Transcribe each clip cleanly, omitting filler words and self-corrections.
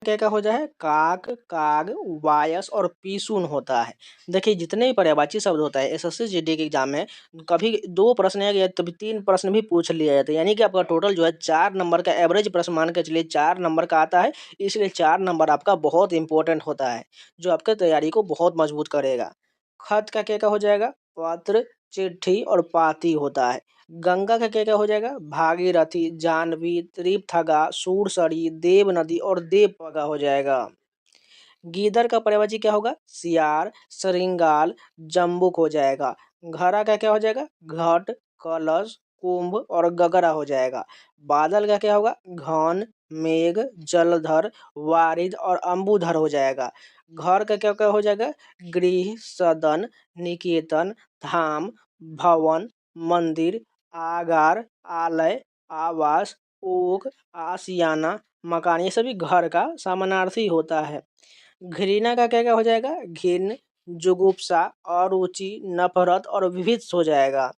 क्या क्या हो जाए काक, काग, वायस और पीसून होता है। देखिए जितने भी पर्यायवाची शब्द होता है एसएससी जीडी के एग्जाम में कभी 2 प्रश्न या कभी 3 प्रश्न भी पूछ लिया जाता है, यानी कि आपका टोटल जो है 4 नंबर का एवरेज प्रश्न मान के चलिए 4 नंबर का आता है। इसलिए 4 नंबर आपका बहुत इंपॉर्टेंट होता है, जो आपके तैयारी को बहुत मजबूत करेगा। खत का क्या क्या हो जाएगा पत्र, चिट्ठी और पाती होता है। गंगा का क्या क्या हो जाएगा भागीरथी, जाह्नवी, त्रिपथगा, सूरसरी, देव नदी और देवपगा हो जाएगा। गीदड़ का पर्यायवाची क्या होगा सियार, श्रृंगाल, जम्बुक हो जाएगा। घड़ा का क्या हो जाएगा घट, कलश, कुंभ और गगरा हो जाएगा। बादल का क्या होगा घन, मेघ, जलधर, वारिद और अंबुधर हो जाएगा। घर का क्या क्या हो जाएगा गृह, सदन, निकेतन, धाम, भवन, मंदिर, आगार, आलय, आवास, ओक, आशियाना, मकान, ये सभी घर का समानार्थी होता है। घृणा का क्या क्या हो जाएगा घिन, जुगुप्सा, अरुचि, नफरत और विभित्स हो जाएगा।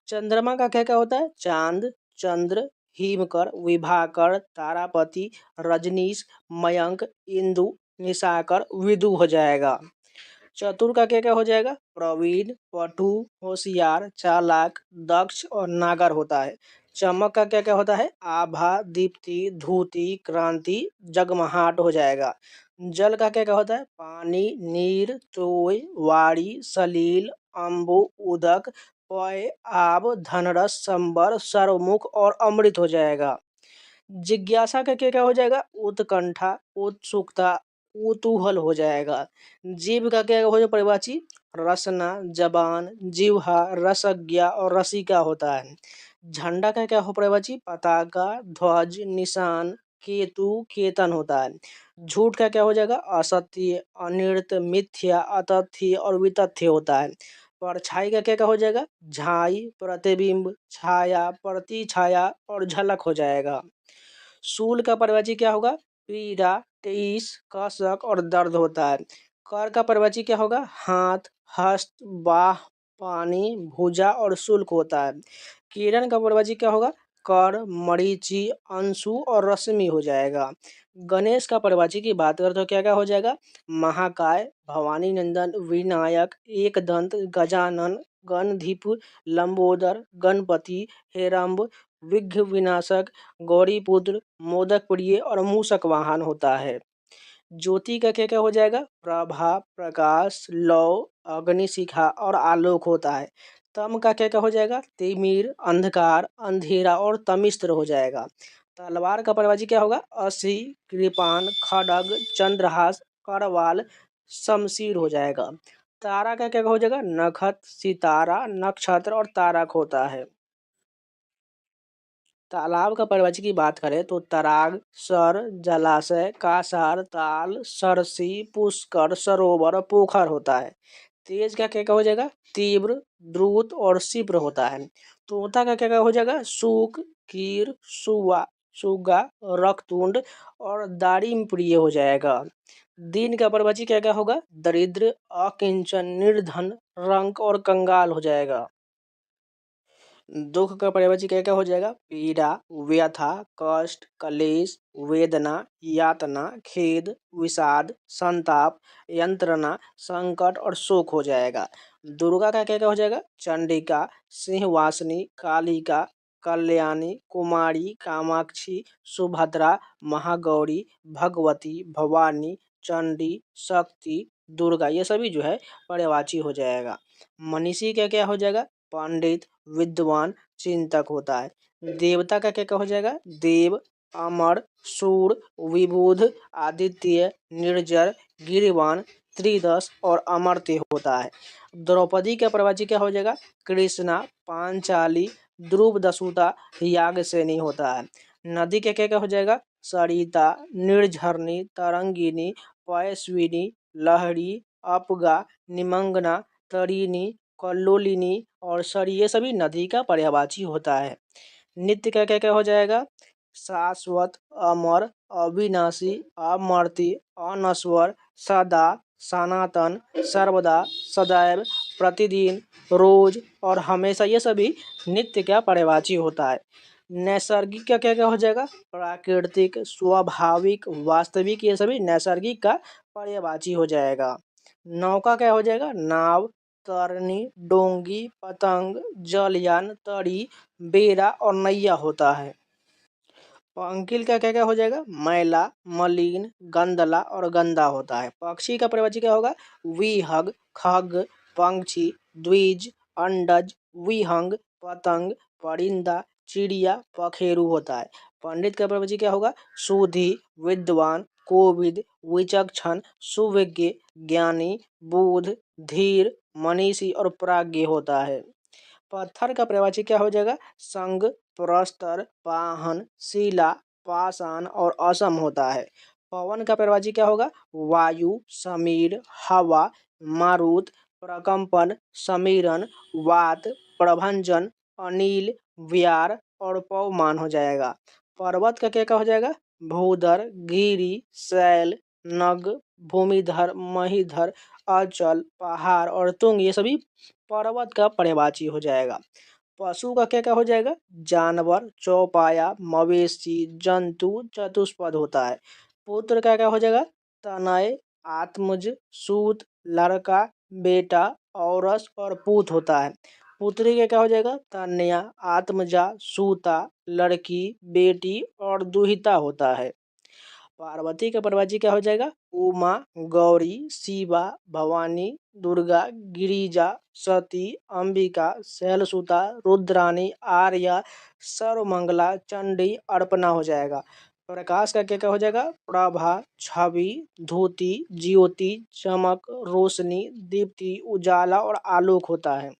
चंद्रमा का क्या क्या होता है चांद, चंद्र, हिमकर, विभाकर, तारापति, रजनीश, मयंक, इंदु, निशाकर, विदु हो जाएगा। चतुर का क्या क्या हो जाएगा प्रवीण, पटु, होशियार, चालाक, दक्ष और नागर होता है। चमक का क्या क्या होता है आभा, दीप्ति, धूति, क्रांति, जगमगाहट हो जाएगा। जल का क्या क्या होता है पानी, नीर, तोय, वारी, सलील, अम्बु, उदक, पय, आब, धनरस, संबर, सर्वमुख और अमृत हो जाएगा। जिज्ञासा का क्या क्या हो जाएगा उत्कंठा, उत्सुकता, कुतूहल हो जाएगा। जीभ का क्या हो जाएगा परिभाषी रसना, जबान, जिह्वा, रसज्ञा और रसिका होता है। झंडा का क्या हो परिभाषी पताका, ध्वज, निशान, केतु, केतन होता है। झूठ का क्या हो जाएगा असत्य, अनिर्त, मिथ्या, अतथ्य और वितथ्य होता है। परछाई का क्या क्या हो जाएगा झाई, प्रतिबिंब, छाया, प्रतिछाया और झलक हो जाएगा। शूल का पर्यायवाची क्या होगा पीड़ा, टीस, कसक और दर्द होता है। कर का पर्यायवाची क्या होगा हाथ, हस्त, बाह, पानी, भुजा और शुल्क होता है। किरण का पर्यायवाची क्या होगा कर, मरीचि, अंशु और रश्मि हो जाएगा। गणेश का पर्यायवाची की बात करें तो क्या क्या हो जाएगा महाकाय, भवानी नंदन, विनायक, एकदंत, गजानन, गणधीप, लंबोदर, गणपति, हेरम्ब, विघ्न विनाशक, गौरीपुत्र, मोदक प्रिय और मूषक वाहन होता है। ज्योति का क्या क्या हो जाएगा प्रभा, प्रकाश, लौ, अग्निशिखा और आलोक होता है। तम का क्या क्या हो जाएगा तिमिर, अंधकार, अंधेरा और तमिस्त्र हो जाएगा। तलवार का पर्यायवाची क्या होगा असी, कृपान, खड़ग, चंद्रहास, करवाल, शमशीर हो जाएगा। तारा का क्या क्या हो जाएगा नखत, सितारा, नक्षत्र और तारक होता है। तालाब का पर्यायवाची की बात करें तो तराग, सर, जलाशय, कासार, ताल, सरसी, पुष्कर, सरोवर, पोखर होता है। तेज का क्या क्या हो जाएगा तीव्र, द्रुत और क्षिप्र होता है। तोता का क्या क्या हो जाएगा सूक, कीर, सुवा, सुगा, रक्तुंड और दारिम प्रिय हो जाएगा। दिन का पर्यायवाची क्या क्या होगा दरिद्र, अकिंचन, निर्धन, रंक और कंगाल हो जाएगा। दुख का पर्यायवाची क्या क्या हो जाएगा पीड़ा, व्यथा, कष्ट, क्लेश, वेदना, यातना, खेद, विषाद, संताप, यंत्रणा, संकट और शोक हो जाएगा। दुर्गा का क्या क्या हो जाएगा चंडिका, सिंहवासिनी, कालिका, कल्याणी, कुमारी, कामाक्षी, सुभद्रा, महागौरी, भगवती, भवानी, चंडी, शक्ति, दुर्गा, ये सभी जो है पर्यायवाची हो जाएगा। मनीषी क्या क्या हो जाएगा पंडित, विद्वान, चिंतक होता है। देवता का क्या क्या हो जाएगा देव, अमर, सूर, विबुध, आदित्य, निर्जर, गिरिवान, त्रिदश और अमर्त्य होता है। द्रौपदी का पर्यायवाची क्या हो जाएगा कृष्णा, पांचाली, ध्रुव दसुता, याज्ञसेनी होता है। नदी के क्या क्या हो जाएगा सरिता, निर्झरनी, तरंगिनी, पयस्विनी, लहरी, अपगा, निमंगना, तरिणी, कल्लोलिनी और सर ये सभी नदी का पर्यायवाची होता है। नित्य का क्या क्या हो जाएगा शाश्वत, अमर, अविनाशी, अमर्त्य, अनश्वर, सदा, सनातन, सर्वदा, सदैव, प्रतिदिन, रोज और हमेशा, ये सभी नित्य का पर्यायवाची होता है। नैसर्गिक का क्या क्या हो जाएगा? प्राकृतिक, स्वाभाविक, वास्तविक, ये सभी नैसर्गिक का पर्यायवाची हो जाएगा। नौका क्या हो जाएगा? नाव, तरनी, डोंगी, पतंग, जलयान, तड़ी, बेड़ा और नैया होता है। पंकिल का क्या क्या हो जाएगा? मैला, मलिन, गंदला और गंदा होता है। पक्षी का पर्यायवाची क्या होगा? विहग, खग, पंक्षी, द्विज, अंडज, विहंग, पतंग, परिंदा, चिड़िया, पखेरु होता है। पंडित का पर्यायवाची क्या होगा? सुधी, विद्वान, कोविद, विचक्षण, सुविज्ञ, ज्ञानी, बुध, धीर, मनीषी और प्राज्ञ होता है। पत्थर का पर्यायवाची क्या हो जाएगा? संग, प्रस्तर, पाहन, शिला, पाषाण और असम होता है। पवन का पर्यायवाची क्या होगा? वायु, समीर, हवा, मारुत, प्रकंपन, समीरन, वात, प्रभंजन, अनिल, व्यार और पवमान हो जाएगा। पर्वत का क्या क्या हो जाएगा? भूधर, गिरी, शैल, नग, भूमिधर, महीधर, अचल, पहाड़ और तुंग, ये सभी पर्वत का पर्यायवाची हो जाएगा। पशु का क्या क्या हो जाएगा? जानवर, चौपाया, मवेशी, जंतु, चतुष्पद होता है। पुत्र का क्या हो जाएगा? तनय, आत्मज, सूत, लड़का, बेटा, औरस और पूत होता है। पुत्री का क्या हो जाएगा? कन्या, आत्मजा, सूता, लड़की, बेटी और दुहिता होता है। पार्वती का पर्यायवाची क्या हो जाएगा? उमा, गौरी, शिवा, भवानी, दुर्गा, गिरिजा, सती, अंबिका, शैलसुता, रुद्रानी, आर्या, सर्वमंगला, चंडी, अर्पणा हो जाएगा। प्रकाश का क्या क्या हो जाएगा? प्रभा, छवि, धोती, ज्योति, चमक, रोशनी, दीप्ति, उजाला और आलोक होता है।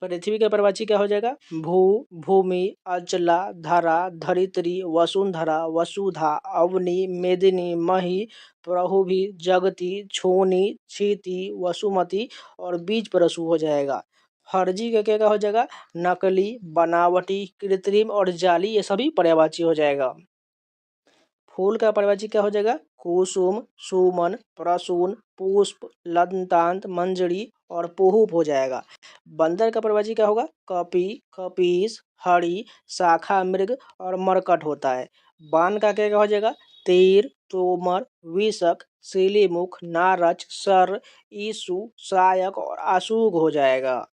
पृथ्वी का पर्यायवाची क्या हो जाएगा? भू, भूमि, अचला, धरा, धरित्री, वसुंधरा, वसुधा, अवनी, मेदिनी, मही, प्रहुभी, जगती, छोनी, क्षिति, वसुमती और बीज परशु हो जाएगा। फर्जी का क्या क्या हो जाएगा? नकली, बनावटी, कृत्रिम और जाली, ये सभी पर्यायवाची हो जाएगा। फूल का पर्यायवाची क्या हो जाएगा? कुसुम, सुमन, प्रसून, पुष्प, लतांत, मंजरी और पुहुप हो जाएगा। बंदर का पर्यायवाची क्या होगा? कपि, कपीस, हरि, शाखा मृग और मरकट होता है। बाण का क्या क्या हो जाएगा? तीर, तोमर, विषक, सिलीमुख, नारच, सर, ईसु, सायक और आशुग हो जाएगा।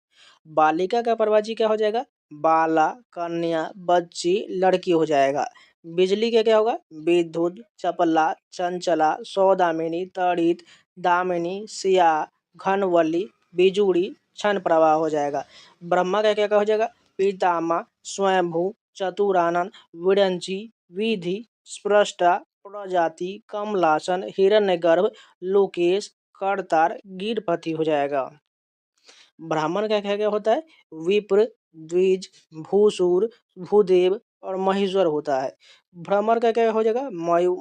बालिका का पर्यायवाची क्या हो जाएगा? बाला, कन्या, बच्ची, लड़की हो जाएगा। बिजली का क्या होगा? विद्युत, चपला, चंचला, सौदामिनी, तड़ित, दामिनी, सिया, घनवली, बिजुड़ी, क्षण प्रवाह हो जाएगा। ब्रह्मा का क्या क्या हो जाएगा? पितामह, स्वयंभू, चतुरानन, विरंची, विधि, स्पृष्टा, प्रजाति, कमलासन, हिरण्यगर्भ, लोकेश, करतार, गीरपति हो जाएगा। ब्राह्मण का क्या क्या होता है? विप्र, द्विज, भूसुर, भूदेव और महेश्वर होता है। भ्रमर का क्या हो जाएगा?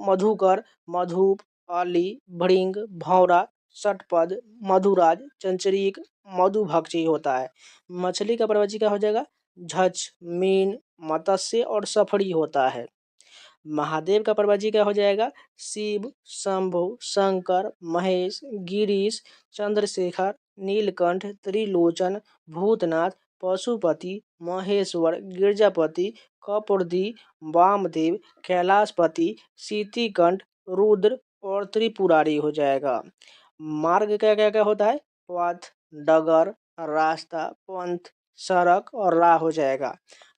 मधुकर, मधुप, अली, भृंग, भौरा, षटपद, मधुराज, चंचरीक, मधुभक्षी होता है। मछली का पर्यायवाची क्या हो जाएगा? झछ, मीन, मत्स्य और सफड़ी होता है। महादेव का पर्यायवाची क्या हो जाएगा? शिव, शंभु, शंकर, महेश, गिरीश, चंद्रशेखर, नीलकंठ, त्रिलोचन, भूतनाथ, पशुपति, महेश्वर, गिरजापति, कपूरदी, वामदेव, कैलाशपति, सीतिकंठ, रुद्र और त्रिपुरारी हो जाएगा। मार्ग क्या क्या क्या होता है? पथ, डगर, रास्ता, पंथ, सड़क और राह हो जाएगा।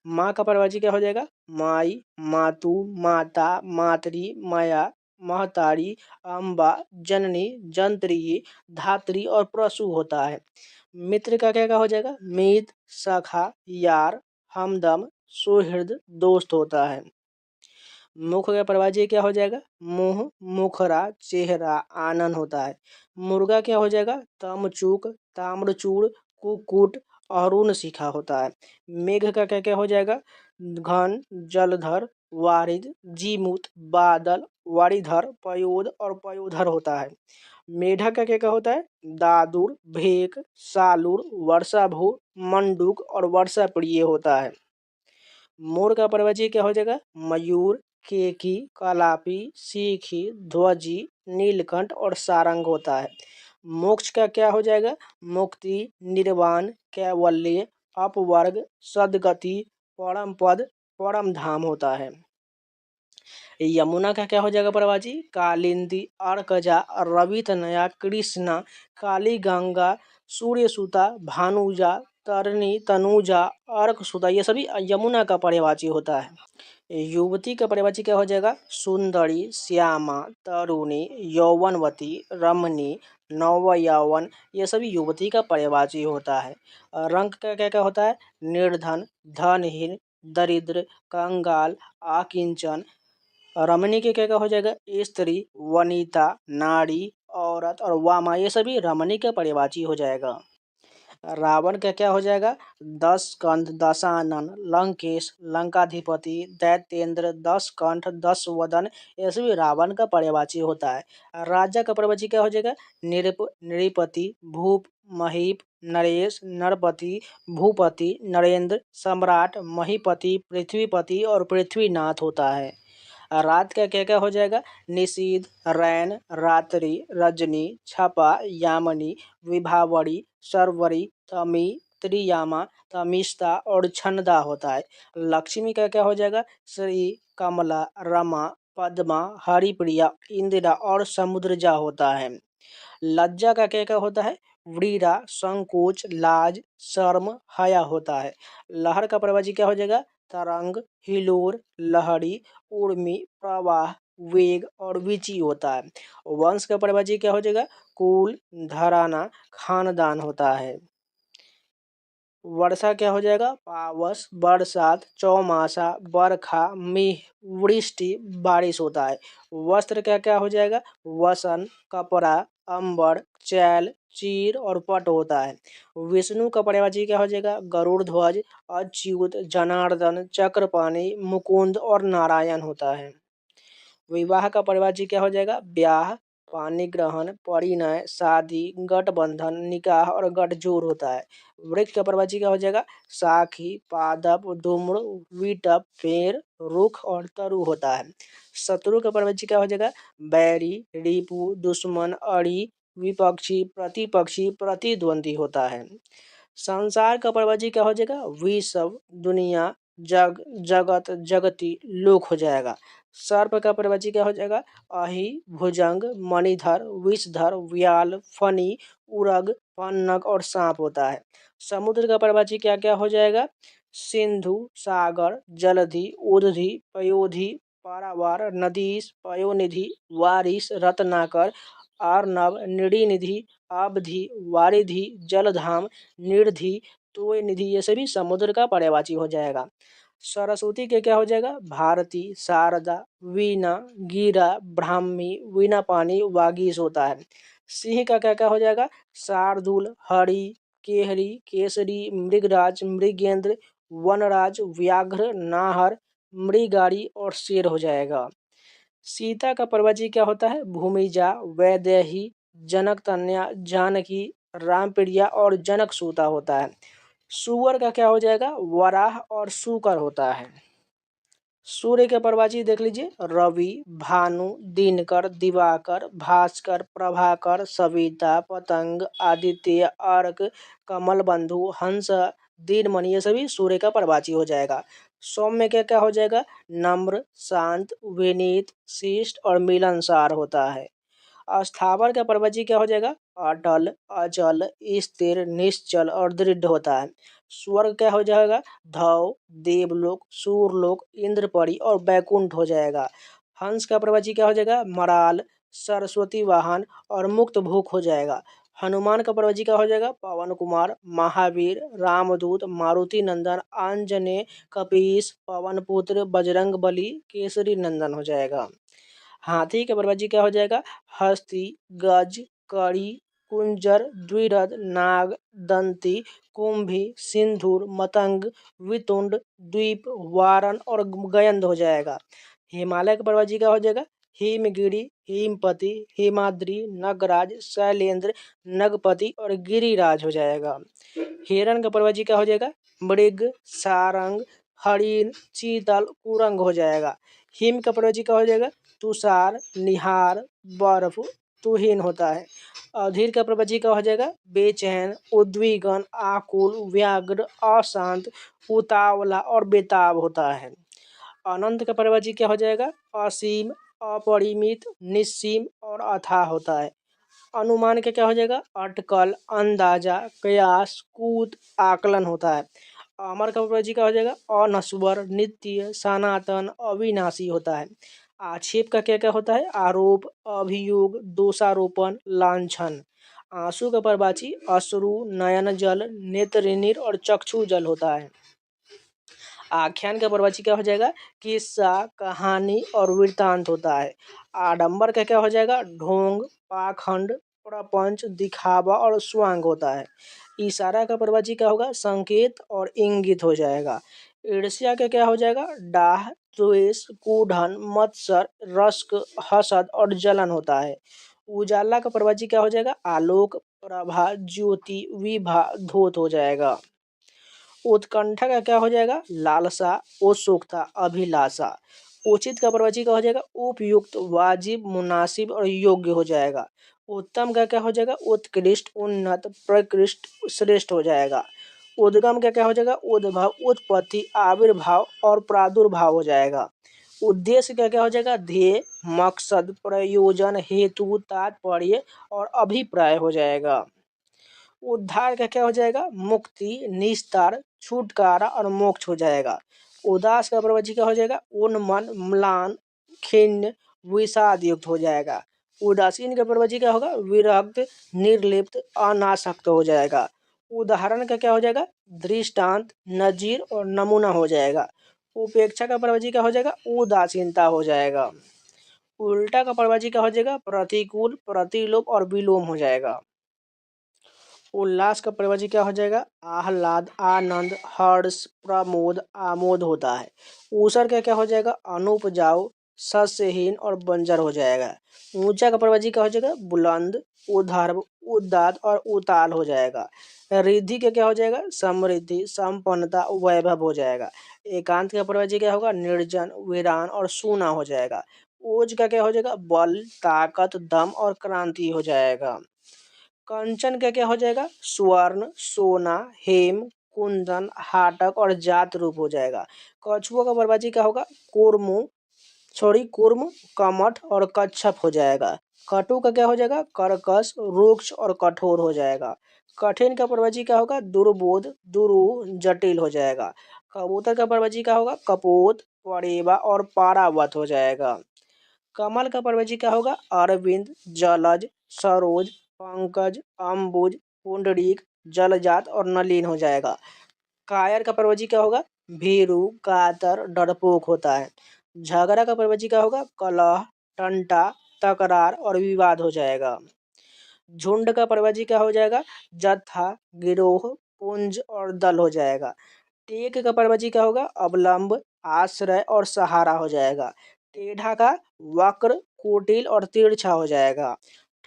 माँ का पर्यायवाची क्या हो जाएगा? माई, मातु, माता, मातरी, माया, महतारी, अम्बा, जननी, जंत्री, धात्री और प्रसु होता है। मित्र का क्या क्या हो जाएगा? मित, सखा, यार, हमदम, सुहृद, दोस्त होता है। मुख का पर्यायवाची क्या हो जाएगा? मुंह, मुखरा, चेहरा, आनन होता है। मुर्गा क्या हो जाएगा? तमचूक, ताम्रचूड़, कुक्कुट, अरुण शिखा होता है। मेघ का क्या क्या हो जाएगा? घन, जलधर, वारिद, जीमूत, बादल, वारिधर, पयोद और पयोधर होता है। मेढक का क्या क्या होता है? दादुर, भेक, सालुर, वर्षाभू, मंडूक और वर्षा प्रिय होता है। मोर का पर्यायवाची क्या हो जाएगा? मयूर, केकी, कलापी, सीखी, ध्वजी, नीलकंठ और सारंग होता है। मोक्ष का क्या हो जाएगा? मुक्ति, निर्वाण, कैवल्य, अपवर्ग, सदगति, परम पद, परम धाम होता है। यमुना का क्या हो जाएगा प्रवाची? कालिंदी, अर्कजा, रवितनया, कृष्णा, काली गंगा, सूर्यसुता, भानुजा, तरनी, तनुजा, अर्कसुता, ये सभी यमुना का पर्यायवाची होता है। युवती का पर्यायवाची क्या हो जाएगा? सुंदरी, श्यामा, तरुणी, यौवनवती, रमणी, नवयौवन, ये सभी युवती का पर्यायवाची होता है। रंग का क्या क्या होता है? निर्धन, धनहीन, दरिद्र, कंगाल, आकिंचन। रमणी के क्या क्या हो जाएगा? स्त्री, वनिता, नारी, औरत और वामा, ये सभी रमणी का पर्यायवाची हो जाएगा। रावण का क्या हो जाएगा? दशकंठ, दशानन, लंकेश, लंकाधिपति, दैत्येंद्र, दस कंठ, दस वदन, ये सभी रावण का पर्यायवाची होता है। राजा का पर्यायवाची क्या हो जाएगा? नृपति, भूप, महीप, नरेश, नरपति, भूपति, नरेंद्र, सम्राट, महीपति, पृथ्वीपति और पृथ्वीनाथ होता है। रात का क्या क्या हो जाएगा? निशीथ, रैन, रात्रि, रजनी, छपा, यामिनी, विभावरी, शर्वरी, तमी, त्रियामा, तमिष्ता और छंदा होता है। लक्ष्मी का क्या हो जाएगा? श्री, कमला, रमा, पद्मा, हरिप्रिया, इंदिरा और समुद्रजा होता है। लज्जा का क्या क्या होता है? व्रीरा, संकोच, लाज, शर्म, हया होता है। लहर का प्रवचन क्या हो जाएगा? तरंग, हिलोर, लहरी, उर्मी, प्रवाह, वेग और विची होता है। वंश का प्रवचन क्या हो जाएगा? कुल, घराना, खानदान होता है। वर्षा क्या हो जाएगा? पावस, बरसात, चौमासा, बरखा, मीह, वृष्टि, बारिश होता है। वस्त्र क्या क्या हो जाएगा? वसन, कपड़ा, अंबर, चैल, चीर और पट होता है। विष्णु का पर्यायवाची क्या हो जाएगा? गरुड़ ध्वज, अच्युत, जनार्दन, चक्रपाणि, मुकुंद और नारायण होता है। विवाह का पर्यायवाची क्या हो जाएगा? ब्याह, पानी ग्रहण, परिणय, शादी, गठबंधन, निकाह और गठजोड़ होता है। वृक्ष का पर्यायवाची क्या हो जाएगा? साखी, पादप, धूम्र, विटप, पेड़, रुख और तरु होता है। शत्रु का पर्यायवाची क्या हो जाएगा? बैरी, रिपु, दुश्मन, अड़ी, विपक्षी, प्रतिपक्षी, प्रतिद्वंदी होता है। संसार का पर्यायवाची क्या हो जाएगा? विश्व, दुनिया, जग, जगत, जगती, लोक हो जाएगा। सर्प का पर्यायवाची क्या हो जाएगा? अहि, भुजंग, मणिधर, विषधर, व्याल, फनी, उरग, पन्नग और सांप होता है। समुद्र का पर्यायवाची क्या क्या हो जाएगा? सिंधु, सागर, जलधि, उदधि, पयोधि, पारावार, नदीश, पयोनिधि, वारिस, रत्नाकर, अर्नब, नृनिधि, अवधि, वारिधि, जलधाम, निर्धि, तोय निधि, ये सभी समुद्र का पर्यायवाची हो जाएगा। सरस्वती के क्या हो जाएगा? भारती, शारदा, वीणा, गीरा, ब्राह्मी, वीणा पानी, वागीश होता है। सिंह का क्या क्या हो जाएगा? शार्दुल, हरि, केहरी, केसरी, मृगराज, मृगेंद्र, वनराज, व्याघ्र, नाहर, मृगारी और शेर हो जाएगा। सीता का पर्वजी क्या होता है? भूमिजा, वैदेही, जनक तनया, जानकी, रामप्रिया और जनक सूता होता है। सुअर का क्या हो जाएगा? वराह और सूकर होता है। सूर्य के पर्वजी देख लीजिए, रवि, भानु, दिनकर, दिवाकर, भास्कर, प्रभाकर, सविता, पतंग, आदित्य, अर्क, कमल बंधु, हंस, दीनमणि, ये सभी सूर्य का पर्वजी हो जाएगा। सौम्य क्या क्या हो जाएगा? नम्र, शांत, विनीत, शिष्ट और मिलनसार होता है। अस्थावर का पर्वजी क्या हो जाएगा? अटल, अचल, स्थिर, निश्चल और दृढ़ होता है। स्वर्ग क्या हो जाएगा? धव, देवलोक, सूरलोक, इंद्रपरी और बैकुंठ हो जाएगा। हंस का पर्वजी क्या हो जाएगा? मराल, सरस्वती वाहन और मुक्त भूख हो जाएगा। हनुमान का पर्वजी क्या हो जाएगा? पवन कुमार, महावीर, रामदूत, मारुति नंदन, आंजनेय, कपीस, पवन पुत्र, बजरंग बली, केसरी नंदन हो जाएगा। हाथी के पर्वजी क्या हो जाएगा? हस्ती, गज, कड़ी, कुंजर, द्विरथ, नाग, दंती, कुंभी, सिंधुर, मतंग, वितुंड, द्वीप, वारण और गयंद हो जाएगा। हिमालय के पर्वजी क्या हो जाएगा? हिमगिरी, हिमपति, हिमाद्री, नगराज, शैलेंद्र, नगपति और गिरिराज हो जाएगा। हिरण का पर्वजी क्या हो जाएगा? मृग, सारंग, हरिण, चीतल, कुरंग हो जाएगा। हिम का पर्वजी क्या हो जाएगा? तुषार, निहार, बर्फ, तुहीन होता है। अधीर का प्रवचय क्या हो जाएगा? बेचैन, उद्विग्न, आकुल, व्याग्र, अशांत, उतावला और बेताब होता है। अनंत का प्रवचय क्या हो जाएगा? असीम, अपरिमित, निस्सीम और अथाह होता है। अनुमान का क्या हो जाएगा? अटकल, अंदाजा, कयास, कूद, आकलन होता है। अमर का प्रवचय क्या हो जाएगा? अनश्वर, नित्य, सनातन, अविनाशी होता है। आक्षेप का क्या क्या होता है? आरोप, अभियोग, दोषारोपण, लांछन। आंसू का प्रवाची अश्रु, नयन जल, नेत्रनीर और चक्षु जल होता है। आख्यान का प्रवचन क्या हो जाएगा? किस्सा, कहानी और वृत्तांत होता है। आडंबर का क्या हो जाएगा? ढोंग, पाखंड, प्रपंच, दिखावा और स्वांग होता है। इशारा का प्रवचन क्या होगा? संकेत और इंगित हो जाएगा। ईर्ष्या का क्या हो जाएगा? डाह, द्वेष, कूढ़न, मत्सर, रश्क, हसद और जलन होता है। उजाला का प्रवचन क्या हो जाएगा? आलोक, प्रभा, ज्योति, विभा, धोत हो जाएगा। उत्कंठा का क्या हो जाएगा? लालसा, उत्सुकता, अभिलाषा। उचित का प्रवचन क्या हो जाएगा? उपयुक्त, वाजिब, मुनासिब और योग्य हो जाएगा। उत्तम का क्या हो जाएगा? उत्कृष्ट, उन्नत, प्रकृष्ट, श्रेष्ठ हो जाएगा। उद्गम का क्या हो जाएगा? उद्भव, उत्पत्ति, आविर्भाव और प्रादुर्भाव हो जाएगा। उद्देश्य का क्या हो जाएगा? ध्येय, मकसद, प्रयोजन, हेतु, तात्पर्य और अभिप्राय हो जाएगा। उद्धार का क्या हो जाएगा? मुक्ति, निस्तार, छुटकारा और मोक्ष हो जाएगा। उदास का प्रवचन क्या हो जाएगा? उन्मन, म्लान, खिन्न, विषाद युक्त हो जाएगा। उदासीन का प्रवचन क्या होगा? विरक्त, निर्लिप्त, अनासक्त हो जाएगा। उदाहरण का क्या हो जाएगा? दृष्टांत, नजीर और नमूना हो जाएगा। उपेक्षा का प्रवचन क्या हो जाएगा? उदासीनता हो जाएगा। उल्टा का प्रवचन क्या हो जाएगा? प्रतिकूल, प्रतिलोप और विलोम हो जाएगा। उल्लास का प्रवचन क्या हो जाएगा? आह्लाद, आनंद, हर्ष, प्रमोद, आमोद होता है। ऊसर का क्या हो जाएगा? अनुपजाऊ, सस्यहीन और बंजर हो जाएगा। ऊंचा का प्रवचन क्या हो जाएगा? बुलंद, उद्धर्व, उदात और उताल हो जाएगा। रिद्धि का क्या हो जाएगा? समृद्धि, संपन्नता, वैभव हो जाएगा। एकांत का प्रवचन क्या होगा? निर्जन, वीरान और सूना हो जाएगा। ओज का क्या हो जाएगा? बल, ताकत, दम और क्रांति हो जाएगा। कंचन का क्या हो जाएगा? स्वर्ण, सोना, हेम, कुंदन, हाटक और जात रूप हो जाएगा। कछुआ का प्रवचन क्या होगा? कुर्म, कमठ और कच्छप हो जाएगा। कटु का क्या हो जाएगा? कर्कश, रुक्ष और कठोर हो जाएगा। कठिन का प्रवचन क्या होगा? दुर्बोध, दुरूह, जटिल हो जाएगा। कबूतर का प्रवचन क्या होगा? कपोत, परेवा और पारावत हो जाएगा। कमल का प्रवचन क्या होगा? अरविंद, जलज, सरोज, पंकज, अम्बुज, पुंडरीक, जलजात और नलिन हो जाएगा। कायर का प्रवचन क्या होगा? भीरू, कातर, डरपोक होता है। झगड़ा का प्रवचन क्या होगा? कलह, टंटा, तकरार और विवाद हो जाएगा। झुंड का प्रवचन क्या हो जाएगा? जत्था, गिरोह, पुंज और दल हो जाएगा। टेक का प्रवचन क्या होगा? अवलंब, आश्रय और सहारा हो जाएगा। टेढ़ा का वक्र, कुटिल और तिरछा हो जाएगा।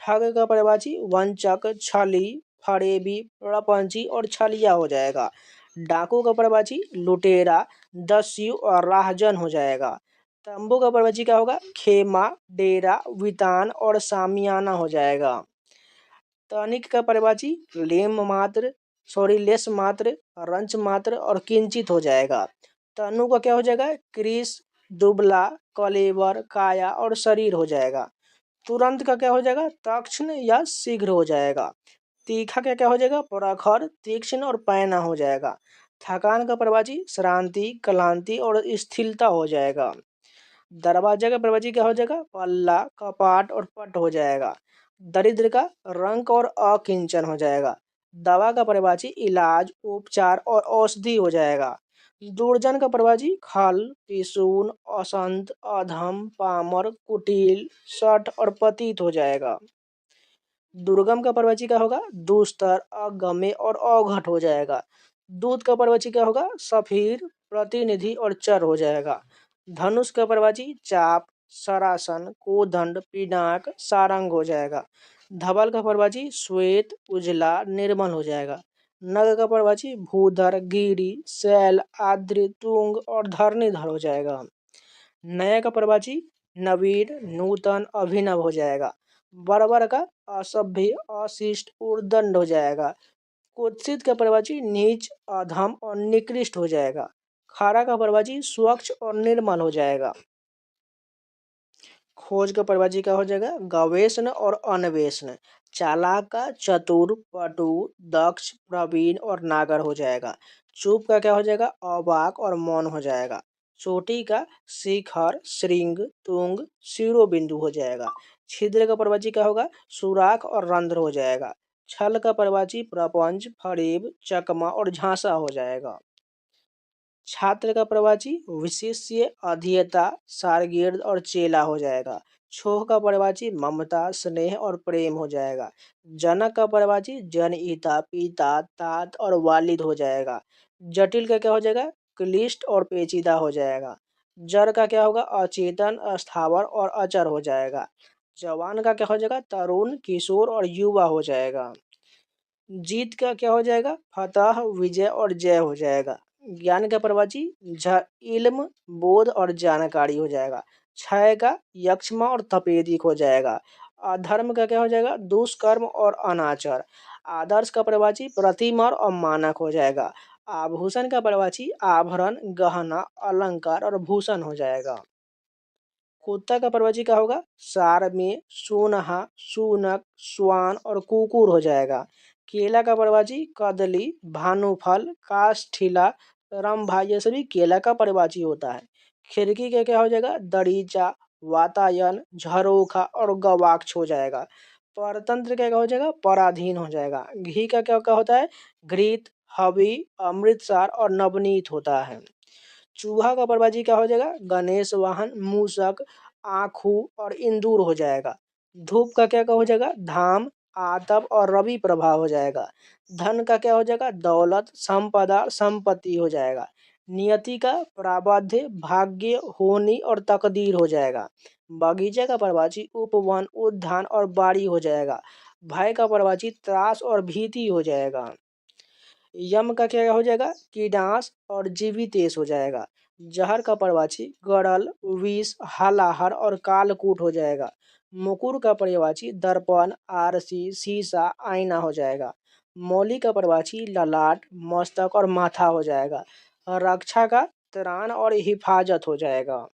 ठग का प्रवचन वंचक, छली, फरेबी, प्रपंची और छलिया हो जाएगा। डाकू का प्रवचन लुटेरा, दस्यु और राहजन हो जाएगा। तंबू का प्रवचन क्या होगा? खेमा, डेरा, वितान और सामियाना हो जाएगा। तनिक का प्रवचन लेस मात्र, रंच मात्र और किंचित हो जाएगा। तनु का क्या हो जाएगा? कृश, दुबला, कलेवर, काया और शरीर हो जाएगा। तुरंत का क्या हो जाएगा? तक्षण या शीघ्र हो जाएगा। तीखा का क्या हो जाएगा? प्रखर, तीक्ष्ण और पैना हो जाएगा। थकान का प्रवचन श्रांति, क्लांति और स्थिरता हो जाएगा। दरवाजा का प्रवचन क्या हो जाएगा? पल्ला, कपाट और पट हो जाएगा। दरिद्र का रंक और अकिंचन हो जाएगा। दवा का प्रवचन इलाज, उपचार और औषधि हो जाएगा। दुर्जन का प्रवचन खल, पिसून, असंत, अधम, पामर, कुटिल, शठ और पतित हो जाएगा। दुर्गम का प्रवचन क्या होगा? दुस्तर, अगम्य और अवघट हो जाएगा। दूत का प्रवचन क्या होगा? सफीर, प्रतिनिधि और चर हो जाएगा। धनुष का प्रवचन चाप, सरासन, कोदंड, पिनाक, सारंग हो जाएगा। धवल का प्रवचन श्वेत, उजला, निर्मल हो जाएगा। नग का प्रवचन भूधर, गिरी, शैल, आद्र, तुंग और धरणीधर हो जाएगा। नय का प्रवचन नवीन, नूतन, अभिनव हो जाएगा। बर्बर का असभ्य, अशिष्ट, उर्दंड हो जाएगा। कुत्सित का परिभाषी नीच, अधम और निकृष्ट हो जाएगा। खारा का परिभाषी स्वच्छ और निर्मल हो जाएगा। खोज का परिभाषी क्या हो जाएगा? गवेषण और अन्वेषण। चालाक का चतुर, पटु, दक्ष, प्रवीण और नागर हो जाएगा। चुप का क्या हो जाएगा? अवाक और मौन हो जाएगा। चोटी का शिखर, श्रृंग, तुंग, शिरोबिंदु हो जाएगा। छिद्र का परिभाषी क्या होगा? सुराख और रंध्र हो जाएगा। छल का परिभाषी प्रपंच, फरेब, चकमा और झांसा हो जाएगा। छात्र का प्रवाची विशिष्य, अधीयता, शार्गिर्द और चेला हो जाएगा। छोह का प्रवाची ममता, स्नेह और प्रेम हो जाएगा। जनक का प्रवाची जनईता, पिता, तात और वालिद हो जाएगा। जटिल का क्या हो जाएगा? क्लिष्ट और पेचीदा हो जाएगा। जड़ का क्या होगा? अचेतन, अस्थावर और अचर हो जाएगा। जवान का क्या हो जाएगा? तरुण, किशोर और युवा हो जाएगा। जीत का क्या हो जाएगा? फतह, विजय और जय हो जाएगा। ज्ञान का प्रवाची इल्म, बोध और जानकारी हो जाएगा। क्षय का यक्षमा और तपेदिक हो जाएगा। अधर्म का क्या हो जाएगा? दुष्कर्म और अनाचार। आदर्श का प्रवाची प्रतिमर और मानक हो जाएगा। आभूषण का प्रवाची आभरण, गहना, अलंकार और भूषण हो जाएगा। कुत्ता का प्रवची क्या होगा? सारमेय, सोनहा, सूनक, स्वान और कुकुर हो जाएगा। केला का प्रवाची कदली, भानुफल, काष्ठिला, रंभा, ये सभी केला का प्रवाची होता है। खिड़की का क्या हो जाएगा? दरीचा, वातायन, झरोखा और गवाक्ष हो जाएगा। परतंत्र का क्या हो जाएगा? पराधीन हो जाएगा। घी का क्या क्या होता है? घृत, हवि, अमृतसर और नवनीत होता है। चूहा का प्रवाची क्या हो जाएगा? गणेश वाहन, मूषक, आखू और इंदूर हो जाएगा। धूप का क्या क्या हो जाएगा? धाम, आतप और रवि प्रभा हो जाएगा। धन का क्या हो जाएगा? दौलत, संपदा, संपत्ति हो जाएगा। नियति का प्राबध्य, भाग्य, होनी और तकदीर हो जाएगा। बगीचे का प्रवाची उपवन, उद्यान और बाड़ी हो जाएगा। भय का प्रवाची त्रास और भीति हो जाएगा। यम का क्या हो जाएगा? कीडांस और जीवितेश हो जाएगा। जहर का प्रवाची गड़ल, विष, हलाहर और कालकूट हो जाएगा। मुकुर का प्रवाची दर्पण, आरसी, शीशा, आईना हो जाएगा। मौली का प्रवाची ललाट, मस्तक और माथा हो जाएगा। रक्षा का त्राण और हिफाजत हो जाएगा।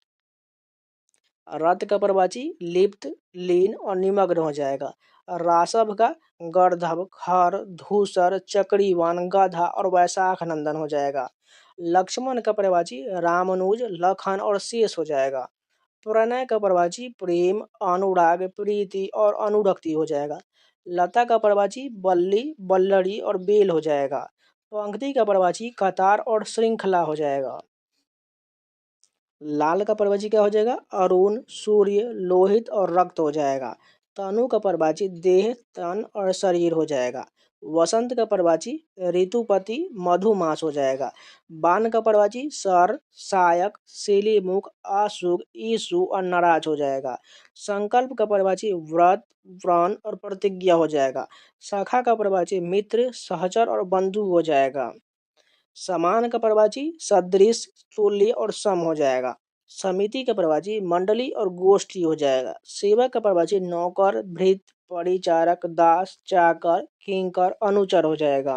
रत का प्रवाची लिप्त, लीन और निमग्न हो जाएगा। रासव का गर्दभ, खर, धूसर, चक्रीवान, गधा और वैशाख नंदन हो जाएगा। लक्ष्मण का प्रवाची रामानुज, लखन और शेष हो जाएगा। प्रणय का प्रवाची प्रेम, अनुराग, प्रीति और अनुरक्ति हो जाएगा। लता का प्रवाची बल्ली, बल्लड़ी और बेल हो जाएगा। पंक्ति का प्रवाची कतार और श्रृंखला हो जाएगा। लाल का प्रवाची क्या हो जाएगा? अरुण, सूर्य, लोहित और रक्त हो जाएगा। तनु का प्रवाची देह, तन और शरीर हो जाएगा। वसंत का प्रवाची ऋतुपति, मधुमास हो जाएगा। बान का प्रवाची सर, सायक, सिलीमुख, अशुभ, ईसु और नराज हो जाएगा। संकल्प का प्रवाची व्रत, व्रण और प्रतिज्ञा हो जाएगा। शाखा का प्रवाची मित्र, सहचर और बंधु हो जाएगा। समान का प्रवाची सदृश, तुल्य और सम हो जाएगा। समिति का प्रवाची मंडली और गोष्ठी हो जाएगा। सेवक का प्रवाची नौकर, भृत, परिचारक, दास, चाकर, किंकर, अनुचर हो जाएगा।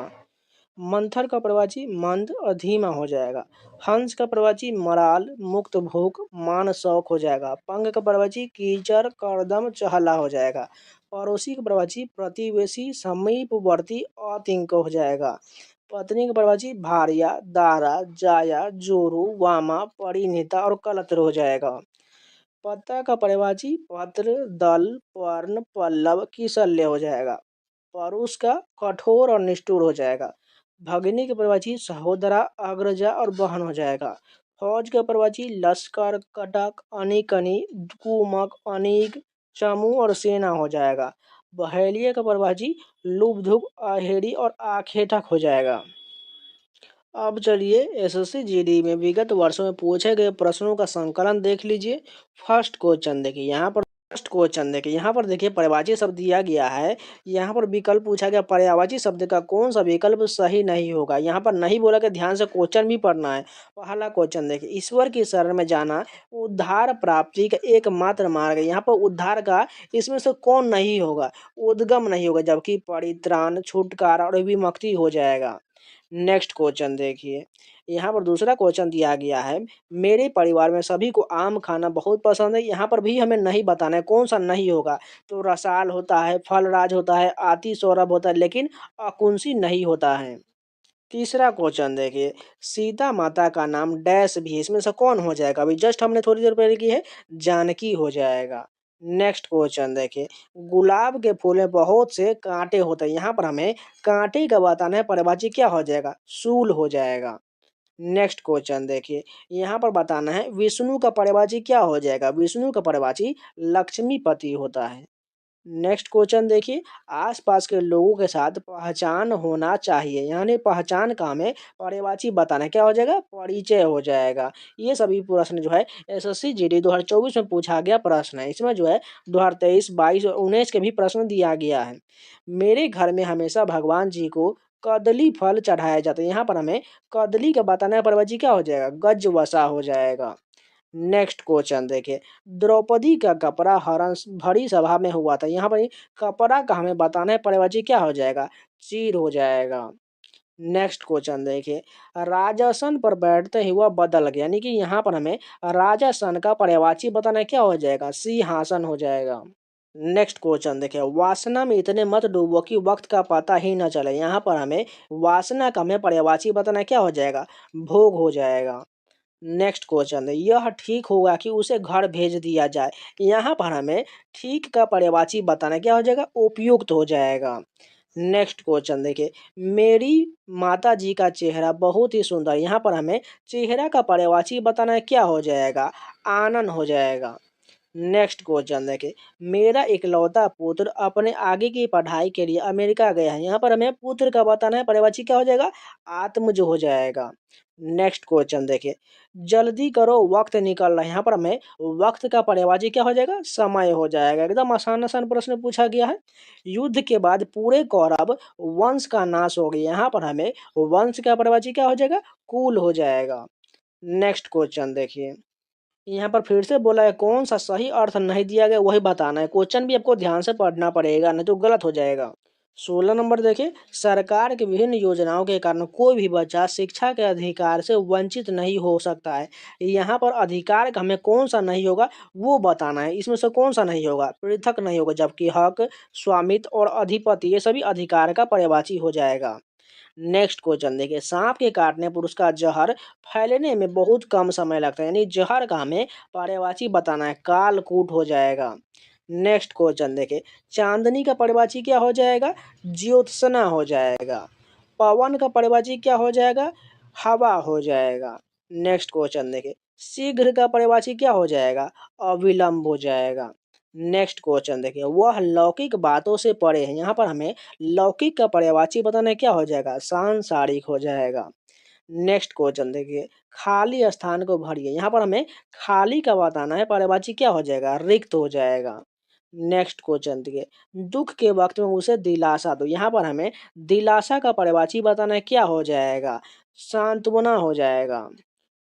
मंथर का प्रवाची मंद और धीमा हो जाएगा। हंस का प्रवाची मराल, मुक्त भूख, मान शौक हो जाएगा। पंग का प्रवाची कीचड़, करदम, चहला हो जाएगा। पड़ोसी का प्रवाची प्रतिवेशी, समीपवर्ती, अतिंक हो जाएगा। पत्नी का प्रवाची भार्या, दारा, जाया, जोरू, वामा, परिणीता और कलत्र हो जाएगा। पत्ता का प्रवाची पत्र, दल, पर्ण, पल्लव, किशल्य हो जाएगा। परुष का कठोर और निष्ठुर हो जाएगा। भगिनी के प्रवाची सहोदरा, अग्रजा और बहन हो जाएगा। फौज का प्रवाची लश्कर, कटक, अनिकनी, कुमक, अनीक, चमू और सेना हो जाएगा। बहेलिया का प्रवाची लुब्धुक, अहेड़ी और आखेटक हो जाएगा। अब चलिए एसएससी जीडी में विगत वर्षों में पूछे गए प्रश्नों का संकलन देख लीजिए। फर्स्ट क्वेश्चन देखिए यहाँ पर नेक्स्ट क्वेश्चन देखिए, यहाँ पर देखिए पर्यायवाची शब्द दिया गया है। यहाँ पर विकल्प पूछा गया, पर्यायवाची शब्द का कौन सा विकल्प सही नहीं होगा। यहाँ पर नहीं बोला कि ध्यान से क्वेश्चन भी पढ़ना है। पहला क्वेश्चन देखिए, ईश्वर की शरण में जाना उद्धार प्राप्ति का एकमात्र मार्ग है। यहाँ पर उद्धार का इसमें से कौन नहीं होगा, उद्गम नहीं होगा, जबकि परित्राण, छुटकारा और विमुक्ति हो जाएगा। नेक्स्ट क्वेश्चन देखिए, यहाँ पर दूसरा क्वेश्चन दिया गया है, मेरे परिवार में सभी को आम खाना बहुत पसंद है। यहाँ पर भी हमें नहीं बताना है कौन सा नहीं होगा, तो रसाल होता है, फलराज होता है, आति सौरभ होता है, लेकिन अकुंसी नहीं होता है। तीसरा क्वेश्चन देखिए, सीता माता का नाम डैश भी है, इसमें से कौन हो जाएगा। अभी जस्ट हमने थोड़ी देर पहले की है, जानकी हो जाएगा। नेक्स्ट क्वेश्चन देखिए, गुलाब के फूल में बहुत से कांटे होते हैं। यहाँ पर हमें कांटे का बताना है, पर्यायवाची क्या हो जाएगा, शूल हो जाएगा। नेक्स्ट क्वेश्चन देखिए, यहाँ पर बताना है विष्णु का पर्यायवाची क्या हो जाएगा। विष्णु का पर्यायवाची लक्ष्मीपति होता है। नेक्स्ट क्वेश्चन देखिए, आसपास के लोगों के साथ पहचान होना चाहिए, यानी पहचान का हमें पर्यायवाची बताना है, क्या हो जाएगा, परिचय हो जाएगा। ये सभी प्रश्न जो है एसएससी जीडी 2024 में पूछा गया प्रश्न है। इसमें जो है 2023, 22 और 19 के भी प्रश्न दिया गया है। मेरे घर में हमेशा भगवान जी को कदली फल चढ़ाया जाता है। यहाँ पर हमें कदली का बताना है, पर्यायवाची क्या हो जाएगा, गजवसा हो जाएगा। नेक्स्ट क्वेश्चन देखिए, द्रौपदी का कपड़ा हरण भरी सभा में हुआ था। यहाँ पर कपड़ा का हमें बताना है, पर्यायवाची क्या हो जाएगा, चीर हो जाएगा। नेक्स्ट क्वेश्चन देखिए, राजासन पर बैठते ही वह बदल गया, यानी कि यहाँ पर हमें राजासन का पर्यायवाची बताना है, क्या हो जाएगा, सिंहासन हो जाएगा। नेक्स्ट क्वेश्चन देखिए, वासना में इतने मत डूबो कि वक्त का पता ही न चले। यहाँ पर हमें वासना का हमें पर्यायवाची बताना है, क्या हो जाएगा, भोग हो जाएगा। नेक्स्ट क्वेश्चन है, यह ठीक होगा कि उसे घर भेज दिया जाए। यहाँ पर हमें ठीक का पर्यायवाची बताना है, क्या हो जाएगा, उपयुक्त हो जाएगा। नेक्स्ट क्वेश्चन देखिए, मेरी माता जी का चेहरा बहुत ही सुंदर। यहाँ पर हमें चेहरा का पर्यायवाची बताना है, क्या हो जाएगा, आनन हो जाएगा। नेक्स्ट क्वेश्चन देखिए, मेरा इकलौता पुत्र अपने आगे की पढ़ाई के लिए अमेरिका गया है। यहाँ पर हमें पुत्र का बताना है, पर्यायवाची क्या हो जाएगा, आत्मज हो जाएगा। नेक्स्ट क्वेश्चन देखिए, जल्दी करो वक्त निकल रहा है। यहाँ पर हमें वक्त का पर्यायवाची क्या हो जाएगा, समय हो जाएगा। एकदम आसान आसान प्रश्न पूछा गया है। युद्ध के बाद पूरे कौरव वंश का नाश हो गया। यहाँ पर हमें वंश का पर्यायवाची क्या हो जाएगा, कुल हो जाएगा। नेक्स्ट क्वेश्चन देखिए, यहाँ पर फिर से बोला है कौन सा सही अर्थ नहीं दिया गया वही बताना है। क्वेश्चन भी आपको ध्यान से पढ़ना पड़ेगा, नहीं तो गलत हो जाएगा। 16 नंबर देखिए, सरकार की विभिन्न योजनाओं के कारण कोई भी बच्चा शिक्षा के अधिकार से वंचित नहीं हो सकता है। यहाँ पर अधिकार का हमें कौन सा नहीं होगा वो बताना है। इसमें से कौन सा नहीं होगा, पृथक नहीं होगा, जबकि हक, स्वामित्व और अधिपति ये सभी अधिकार का पर्यायवाची हो जाएगा। नेक्स्ट क्वेश्चन देखिए, सांप के काटने पर उसका जहर फैलने में बहुत कम समय लगता है, यानी जहर का हमें पर्यायवाची बताना है, कालकूट हो जाएगा। नेक्स्ट क्वेश्चन देखिए, चांदनी का पर्यायवाची क्या हो जाएगा, ज्योत्सना हो जाएगा। पवन का पर्यायवाची क्या हो जाएगा, हवा हो जाएगा। नेक्स्ट क्वेश्चन देखिए, शीघ्र का पर्यायवाची क्या हो जाएगा, अविलंब हो जाएगा। नेक्स्ट क्वेश्चन देखिए, वह लौकिक बातों से परे है। यहाँ पर हमें लौकिक का पर्यायवाची बताना है, क्या हो जाएगा, सांसारिक हो जाएगा। नेक्स्ट क्वेश्चन देखिए, खाली स्थान को भरिए। यहाँ पर हमें खाली का बताना है, पर्यायवाची क्या हो जाएगा, रिक्त हो जाएगा। नेक्स्ट क्वेश्चन देखिए, दुख के वक्त में उसे दिलासा दो। यहाँ पर हमें दिलासा का पर्यायवाची बताना है, क्या हो जाएगा, सांत्वना हो जाएगा।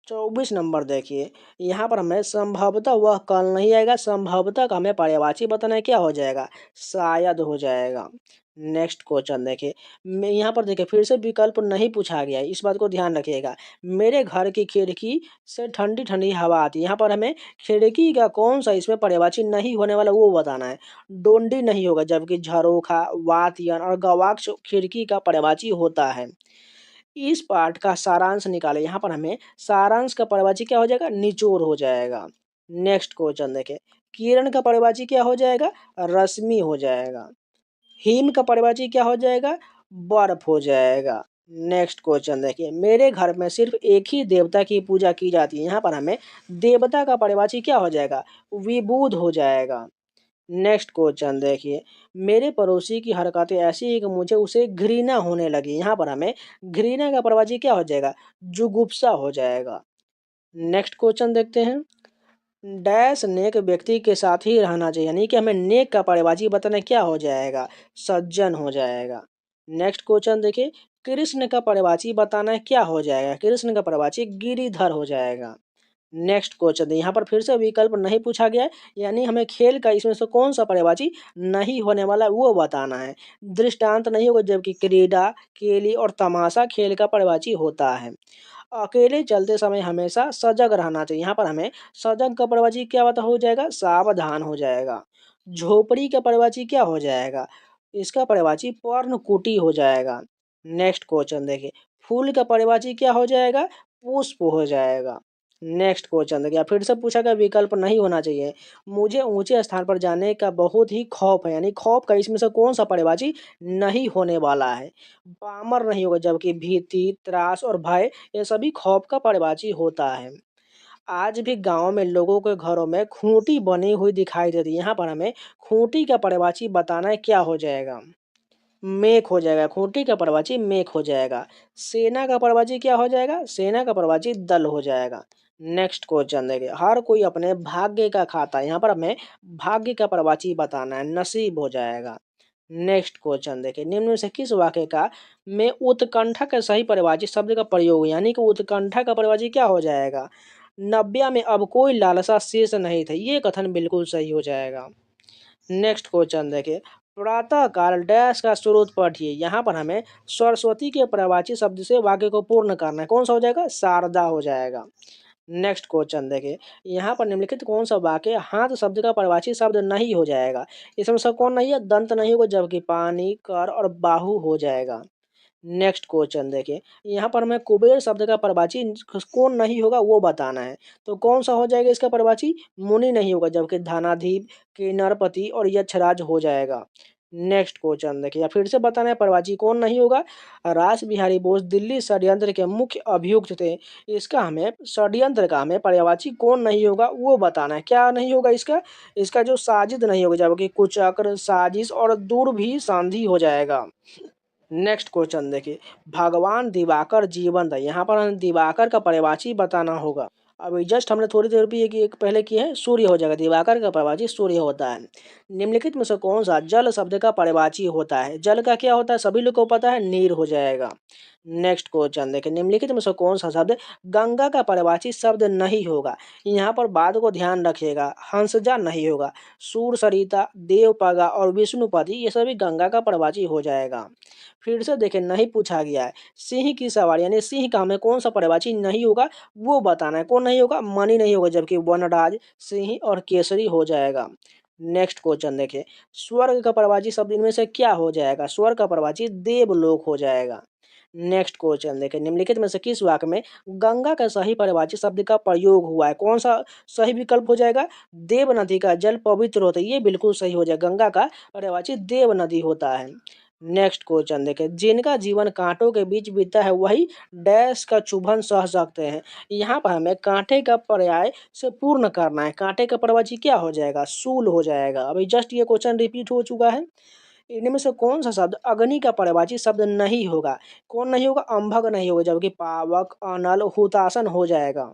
24 नंबर देखिए, यहाँ पर हमें संभवतः वह कल नहीं आएगा, संभवतः का हमें पर्यायवाची बताना है, क्या हो जाएगा, शायद हो जाएगा। नेक्स्ट क्वेश्चन देखिए, मैं यहाँ पर देखिए फिर से विकल्प नहीं पूछा गया है, इस बात को ध्यान रखिएगा। मेरे घर की खिड़की से ठंडी ठंडी हवा आती है। यहाँ पर हमें खिड़की का कौन सा इसमें पर्यायवाची नहीं होने वाला वो बताना है। डोंडी नहीं होगा, जबकि झरोखा, वातयन और गवाक्ष खिड़की का पर्यायवाची होता है। इस पाठ का सारांश निकालें। यहाँ पर हमें सारांश का पर्यायवाची क्या हो जाएगा, निचोड़ हो जाएगा। नेक्स्ट क्वेश्चन देखें, किरण का पर्यायवाची क्या हो जाएगा, रश्मि हो जाएगा। हिम का पर्यायवाची क्या हो जाएगा, बर्फ हो जाएगा। नेक्स्ट क्वेश्चन देखिए, मेरे घर में सिर्फ एक ही देवता की पूजा की जाती है। यहाँ पर हमें देवता का पर्यायवाची क्या हो जाएगा, विबुध हो जाएगा। नेक्स्ट क्वेश्चन देखिए, मेरे पड़ोसी की हरकतें ऐसी है कि मुझे उसे घृणा होने लगी। यहाँ पर हमें घृणा का पर्यायवाची क्या हो जाएगा, जुगुप्सा हो जाएगा। नेक्स्ट क्वेश्चन देखते हैं। डैश नेक व्यक्ति के साथ ही रहना चाहिए, यानी कि हमें नेक का पर्यायवाची बताना क्या हो जाएगा, सज्जन हो जाएगा। नेक्स्ट क्वेश्चन देखिए, कृष्ण का पर्यायवाची बताना क्या हो जाएगा, कृष्ण का पर्यायवाची गिरिधर हो जाएगा। नेक्स्ट क्वेश्चन यहाँ पर फिर से विकल्प नहीं पूछा गया है, यानी हमें खेल का इसमें से कौन सा पर्यायवाची नहीं होने वाला है वो बताना है। दृष्टांत नहीं होगा, जबकि क्रीड़ा, केली और तमाशा खेल का पर्यायवाची होता है। अकेले चलते समय हमेशा सजग रहना चाहिए, यहाँ पर हमें सजग का पर्यायवाची क्या बता हो जाएगा, सावधान हो जाएगा। झोपड़ी का पर्यायवाची क्या हो जाएगा, इसका पर्यायवाची पर्णकुटी हो जाएगा। नेक्स्ट क्वेश्चन देखिए, फूल का पर्यायवाची क्या हो जाएगा, पुष्प हो जाएगा। नेक्स्ट क्वेश्चन देखिए, फिर से पूछा गया विकल्प नहीं होना चाहिए। मुझे ऊंचे स्थान पर जाने का बहुत ही खौफ है, यानी खौफ का इसमें से कौन सा पर्यायवाची नहीं होने वाला है। पामर नहीं होगा, जबकि भीति, त्रास और भय ये सभी खौफ का पर्यायवाची होता है। आज भी गांव में लोगों के घरों में खूंटी बनी हुई दिखाई देती है, यहाँ पर हमें खूंटी का पर्यायवाची बताना है क्या हो जाएगा, मेख हो जाएगा। खूंटी का पर्यायवाची मेख हो जाएगा। सेना का पर्यायवाची क्या हो जाएगा, सेना का पर्यायवाची दल हो जाएगा। नेक्स्ट क्वेश्चन देखिए, हर कोई अपने भाग्य का खाता है, यहाँ पर हमें भाग्य का पर्यायवाची बताना है, नसीब हो जाएगा। नेक्स्ट क्वेश्चन देखिए, निम्न में से किस वाक्य का में उत्कंठा का सही पर्यायवाची शब्द का प्रयोग, यानी कि उत्कंठा का पर्यायवाची क्या हो जाएगा, नव्या में अब कोई लालसा शेष नहीं था, ये कथन बिल्कुल सही हो जाएगा। नेक्स्ट क्वेश्चन देखिए, प्रातः काल डैश का स्रोत पढ़िए, यहाँ पर हमें सरस्वती के पर्यायवाची शब्द से वाक्य को पूर्ण करना है, कौन सा हो जाएगा, शारदा हो जाएगा। नेक्स्ट क्वेश्चन देखिए, यहाँ पर निम्नलिखित कौन सा वाक्य हाथ शब्द का पर्यायवाची शब्द नहीं हो जाएगा, इसमें सब कौन नहीं है, दंत नहीं होगा, जबकि पानी, कर और बाहु हो जाएगा। नेक्स्ट क्वेश्चन देखिए, यहाँ पर हमें कुबेर शब्द का पर्यायवाची कौन नहीं होगा वो बताना है, तो कौन सा हो जाएगा इसका पर्यायवाची, मुनि नहीं होगा, जबकि धनाधिप, किन्नरपति और यक्षराज हो जाएगा। नेक्स्ट क्वेश्चन देखिए, या फिर से बताना है पर्यायवाची कौन नहीं होगा, रास बिहारी बोस दिल्ली षड्यंत्र के मुख्य अभियुक्त थे, इसका हमें षड्यंत्र का हमें पर्यायवाची कौन नहीं होगा वो बताना है, क्या नहीं होगा इसका, इसका जो साजिद नहीं होगा, जबकि कुचक्र, साजिश और दूरभी संधि हो जाएगा। नेक्स्ट क्वेश्चन देखिए, भगवान दिवाकर जीवंत है, यहाँ पर हमें दिवाकर का पर्यायवाची बताना होगा। अभी जस्ट हमने थोड़ी देर भी एक पहले की है, सूर्य हो जाएगा, दिवाकर का पर्यायवाची सूर्य होता है। निम्नलिखित में से कौन सा जल शब्द का पर्यायवाची होता है, जल का क्या होता है सभी लोग को पता है, नीर हो जाएगा। नेक्स्ट क्वेश्चन देखिए, निम्नलिखित में से कौन सा शब्द गंगा का पर्यायवाची शब्द नहीं होगा, यहाँ पर बात को ध्यान रखिएगा, हंसजा नहीं होगा, सूर सरिता, देवपगा और विष्णुपति ये सभी गंगा का पर्यायवाची हो जाएगा। फिर से देखें नहीं पूछा गया है, सिंह की सवारी, यानी सिंह का हमें कौन सा पर्यायवाची नहीं होगा वो बताना है, कौन नहीं होगा, मणि नहीं होगा, जबकि वनराज, सिंह और केसरी हो जाएगा। नेक्स्ट क्वेश्चन देखें, स्वर्ग का पर्यायवाची शब्द इनमें से क्या हो जाएगा, स्वर्ग का पर्यायवाची देवलोक हो जाएगा। नेक्स्ट क्वेश्चन देखें, निम्नलिखित में से किस वाक्य में गंगा का सही पर्यायवाची शब्द का प्रयोग हुआ है, कौन सा सही विकल्प हो जाएगा, देव नदी का जल पवित्र होता है, ये बिल्कुल सही हो जाएगा, गंगा का पर्यायवाची देव नदी होता है। नेक्स्ट क्वेश्चन देखें, जिनका जीवन कांटों के बीच बीता है वही डैश का चुभन सह सकते हैं, यहाँ पर हमें कांटे का पर्याय से पूर्ण करना है, कांटे का पर्यायवाची क्या हो जाएगा, शूल हो जाएगा। अभी जस्ट ये क्वेश्चन रिपीट हो चुका है, इनमें से कौन सा शब्द अग्नि का पर्यायवाची शब्द नहीं होगा, कौन नहीं होगा, अंभग नहीं होगा, जबकि पावक, अनल, हुतासन हो जाएगा।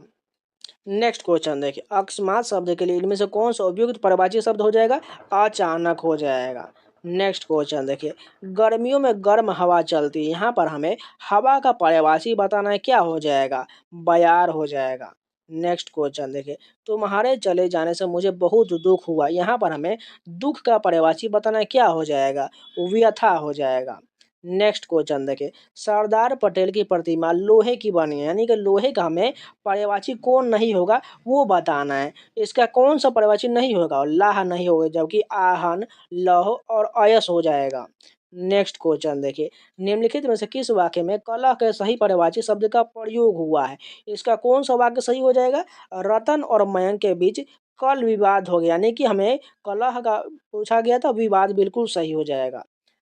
नेक्स्ट क्वेश्चन देखिए, अकस्मात शब्द के लिए इनमें से कौन सा उपयुक्त पर्यायवाची शब्द हो जाएगा, अचानक हो जाएगा। नेक्स्ट क्वेश्चन देखिए, गर्मियों में गर्म हवा चलती है, यहाँ पर हमें हवा का पर्यायवाची बताना है, क्या हो जाएगा, बयार हो जाएगा। नेक्स्ट क्वेश्चन देखिए, तुम्हारे चले जाने से मुझे बहुत दुख हुआ, यहाँ पर हमें दुख का पर्यायवाची बताना है, क्या हो जाएगा, व्यथा हो जाएगा। नेक्स्ट क्वेश्चन देखिए, सरदार पटेल की प्रतिमा लोहे की बनी है, यानी कि लोहे का हमें पर्यायवाची कौन नहीं होगा वो बताना है, इसका कौन सा पर्यायवाची नहीं होगा, लाह नहीं होगा, जबकि आहन, लौह और अयस हो जाएगा। नेक्स्ट क्वेश्चन देखिए, निम्नलिखित में से किस वाक्य में कलह के सही पर्यायवाची शब्द का प्रयोग हुआ है, इसका कौन सा वाक्य सही हो जाएगा, रतन और मयंक के बीच कल विवाद हो गया, यानी कि हमें कलह का पूछा गया था, विवाद बिल्कुल सही हो जाएगा।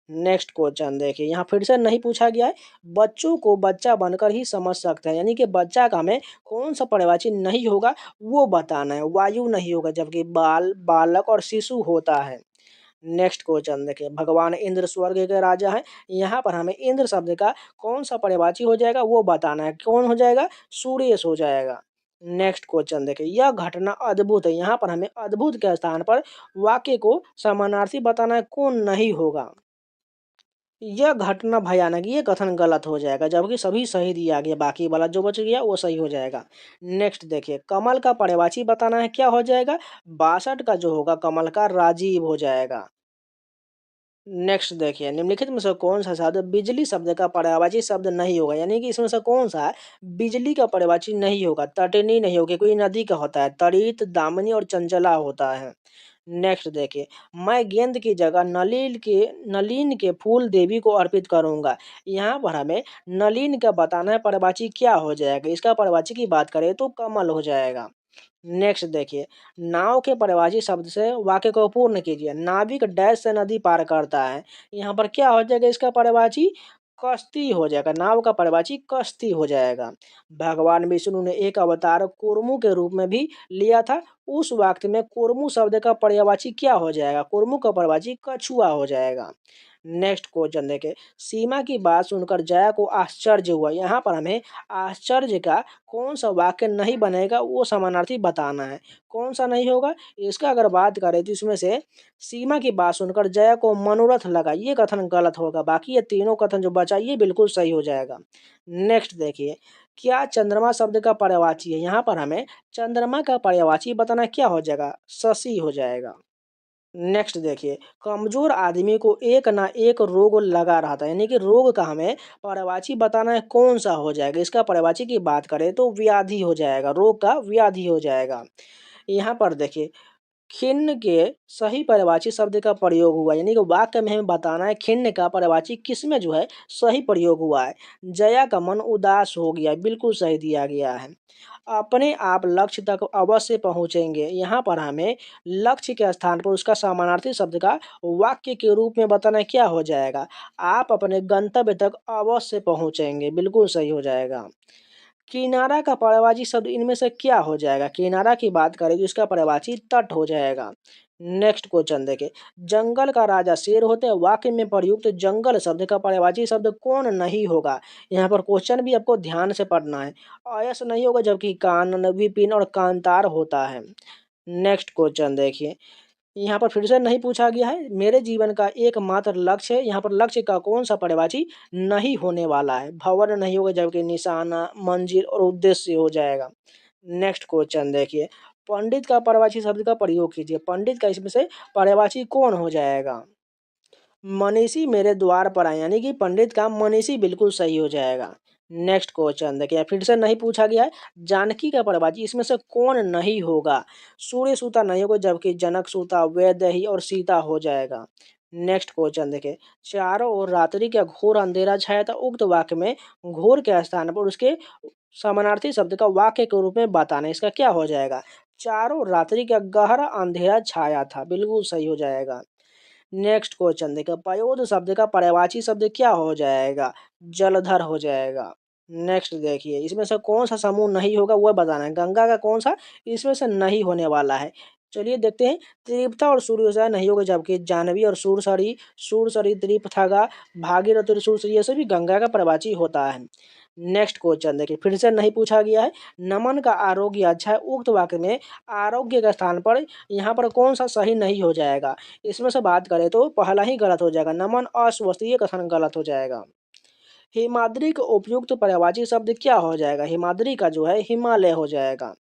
नेक्स्ट क्वेश्चन देखिए, यहाँ फिर से नहीं पूछा गया है, बच्चों को बच्चा बनकर ही समझ सकते हैं, यानी कि बच्चा का हमें कौन सा पर्यायवाची नहीं होगा वो बताना है, वायु नहीं होगा, जबकि बाल, बालक और शिशु होता है। नेक्स्ट क्वेश्चन देखिए, भगवान इंद्र स्वर्ग के राजा हैं, यहाँ पर हमें इंद्र शब्द का कौन सा पर्यायवाची हो जाएगा वो बताना है, कौन हो जाएगा, सूर्येश हो जाएगा। नेक्स्ट क्वेश्चन देखिए, यह घटना अद्भुत है। यहाँ पर हमें अद्भुत के स्थान पर वाक्य को समानार्थी बताना है, कौन नहीं होगा। यह घटना भयानक, ये कथन गलत हो जाएगा, जबकि सभी सही दिया गया, बाकी वाला जो बच गया वो सही हो जाएगा। नेक्स्ट देखिए, कमल का पर्यायवाची बताना है, क्या हो जाएगा। 62 का जो होगा कमल का राजीव हो जाएगा। नेक्स्ट देखिए, निम्नलिखित में से कौन सा शब्द बिजली शब्द का पर्यायवाची शब्द नहीं होगा, यानी कि इसमें से कौन सा बिजली का पर्यायवाची नहीं होगा। तटनी नहीं होगी, कोई नदी का होता है, तड़ित, दामिनी और चंचला होता है। नेक्स्ट देखिए, मैं गेंद की जगह नलीन के फूल देवी को अर्पित करूंगा। यहाँ पर हमें नलीन का बताना है, पर्यायवाची क्या हो जाएगा। इसका पर्यायवाची की बात करें तो कमल हो जाएगा। नेक्स्ट देखिए, नाव के पर्यायवाची शब्द से वाक्य को पूर्ण कीजिए। नाविक डैश से नदी पार करता है। यहाँ पर क्या हो जाएगा, इसका पर्यायवाची कश्ती हो जाएगा। नाव का पर्यायवाची कश्ती हो जाएगा। भगवान विष्णु ने एक अवतार कुर्मू के रूप में भी लिया था। उस वक्त में कुर्मू शब्द का पर्यायवाची क्या हो जाएगा। कुर्मू का पर्यायवाची कछुआ हो जाएगा। नेक्स्ट क्वेश्चन देखें, सीमा की बात सुनकर जया को आश्चर्य हुआ। यहाँ पर हमें आश्चर्य का कौन सा वाक्य नहीं बनेगा वो समानार्थी बताना है, कौन सा नहीं होगा। इसका अगर बात करें तो इसमें से सीमा की बात सुनकर जया को मनोरथ लगा, ये कथन गलत होगा, बाकी ये तीनों कथन जो बचा ये बिल्कुल सही हो जाएगा। नेक्स्ट देखिए, क्या चंद्रमा शब्द का पर्यायवाची है। यहाँ पर हमें चंद्रमा का पर्यायवाची बताना, क्या हो जाएगा, शशि हो जाएगा। नेक्स्ट देखिए, कमजोर आदमी को एक ना एक रोग लगा रहा था, यानी कि रोग का हमें पर्यायवाची बताना है, कौन सा हो जाएगा। इसका पर्यायवाची की बात करें तो व्याधि हो जाएगा, रोग का व्याधि हो जाएगा। यहाँ पर देखिए, खिन्न के सही पर्यायवाची शब्द का प्रयोग हुआ, यानी कि वाक्य में हमें बताना है खिन्न का पर्यायवाची किसमें जो है सही प्रयोग हुआ है। जया का मन उदास हो गया, बिल्कुल सही दिया गया है। अपने आप लक्ष्य तक अवश्य पहुंचेंगे, यहाँ पर हमें लक्ष्य के स्थान पर उसका समानार्थी शब्द का वाक्य के रूप में बताना है, क्या हो जाएगा। आप अपने गंतव्य तक अवश्य पहुंचेंगे, बिल्कुल सही हो जाएगा। किनारा का पर्यायवाची शब्द इनमें से क्या हो जाएगा। किनारा की बात करें तो इसका पर्यायवाची तट हो जाएगा। नेक्स्ट क्वेश्चन देखें, जंगल का राजा शेर होते हैं। वाक्य में प्रयुक्त जंगल शब्द का पर्यायवाची शब्द कौन नहीं होगा। यहाँ पर क्वेश्चन भी आपको ध्यान से पढ़ना है। अयस नहीं होगा, जबकि कानन, विपिन और कांतार होता है। नेक्स्ट क्वेश्चन देखिए, यहाँ पर फिर से नहीं पूछा गया है। मेरे जीवन का एकमात्र लक्ष्य है, यहाँ पर लक्ष्य का कौन सा पर्यायवाची नहीं होने वाला है। भवन नहीं होगा, जबकि निशाना, मंजिल और उद्देश्य हो जाएगा। नेक्स्ट क्वेश्चन देखिए, पंडित का पर्यायवाची शब्द का प्रयोग कीजिए। पंडित का इसमें से पर्यायवाची कौन हो जाएगा। मनीषी मेरे द्वार पर आए, यानी कि पंडित का मनीषी बिल्कुल सही हो जाएगा। नेक्स्ट क्वेश्चन देखिए, फिर से नहीं पूछा गया है। जानकी का पर्यायवाची इसमें से कौन नहीं होगा। सूर्य सूता नहीं होगा, जबकि जनक सूता, वैदेही और सीता हो जाएगा। नेक्स्ट क्वेश्चन देखिए, चारों ओर रात्रि का घोर अंधेरा छाया था। उक्त वाक्य में घोर के स्थान पर उसके समानार्थी शब्द का वाक्य के रूप में बताना है। इसका क्या हो जाएगा, चारों रात्रि का गहरा अंधेरा छाया था, बिल्कुल सही हो जाएगा। नेक्स्ट क्वेश्चन देखिए, पयोद शब्द का पर्यायवाची शब्द क्या हो जाएगा, जलधर हो जाएगा। नेक्स्ट देखिए, इसमें से कौन सा समूह नहीं होगा वह बताना है। गंगा का कौन सा इसमें से नहीं होने वाला है। चलिए देखते हैं, तृप्ता और सूर्योदय नहीं होगा, जबकि जाह्नवी और सूरसरी, तृप्तगा, भागीरथी और सूरसरी ये सभी गंगा का पर्यायवाची होता है। नेक्स्ट क्वेश्चन देखिए, फिर से नहीं पूछा गया है। नमन का आरोग्य अच्छा है। उक्त वाक्य में आरोग्य के स्थान पर यहाँ पर कौन सा सही नहीं हो जाएगा। इसमें से बात करें तो पहला ही गलत हो जाएगा, नमन अस्वस्थ, ये कथन गलत हो जाएगा। हिमाद्री का उपयुक्त पर्यायवाची शब्द क्या हो जाएगा। हिमाद्री का जो है हिमालय हो जाएगा।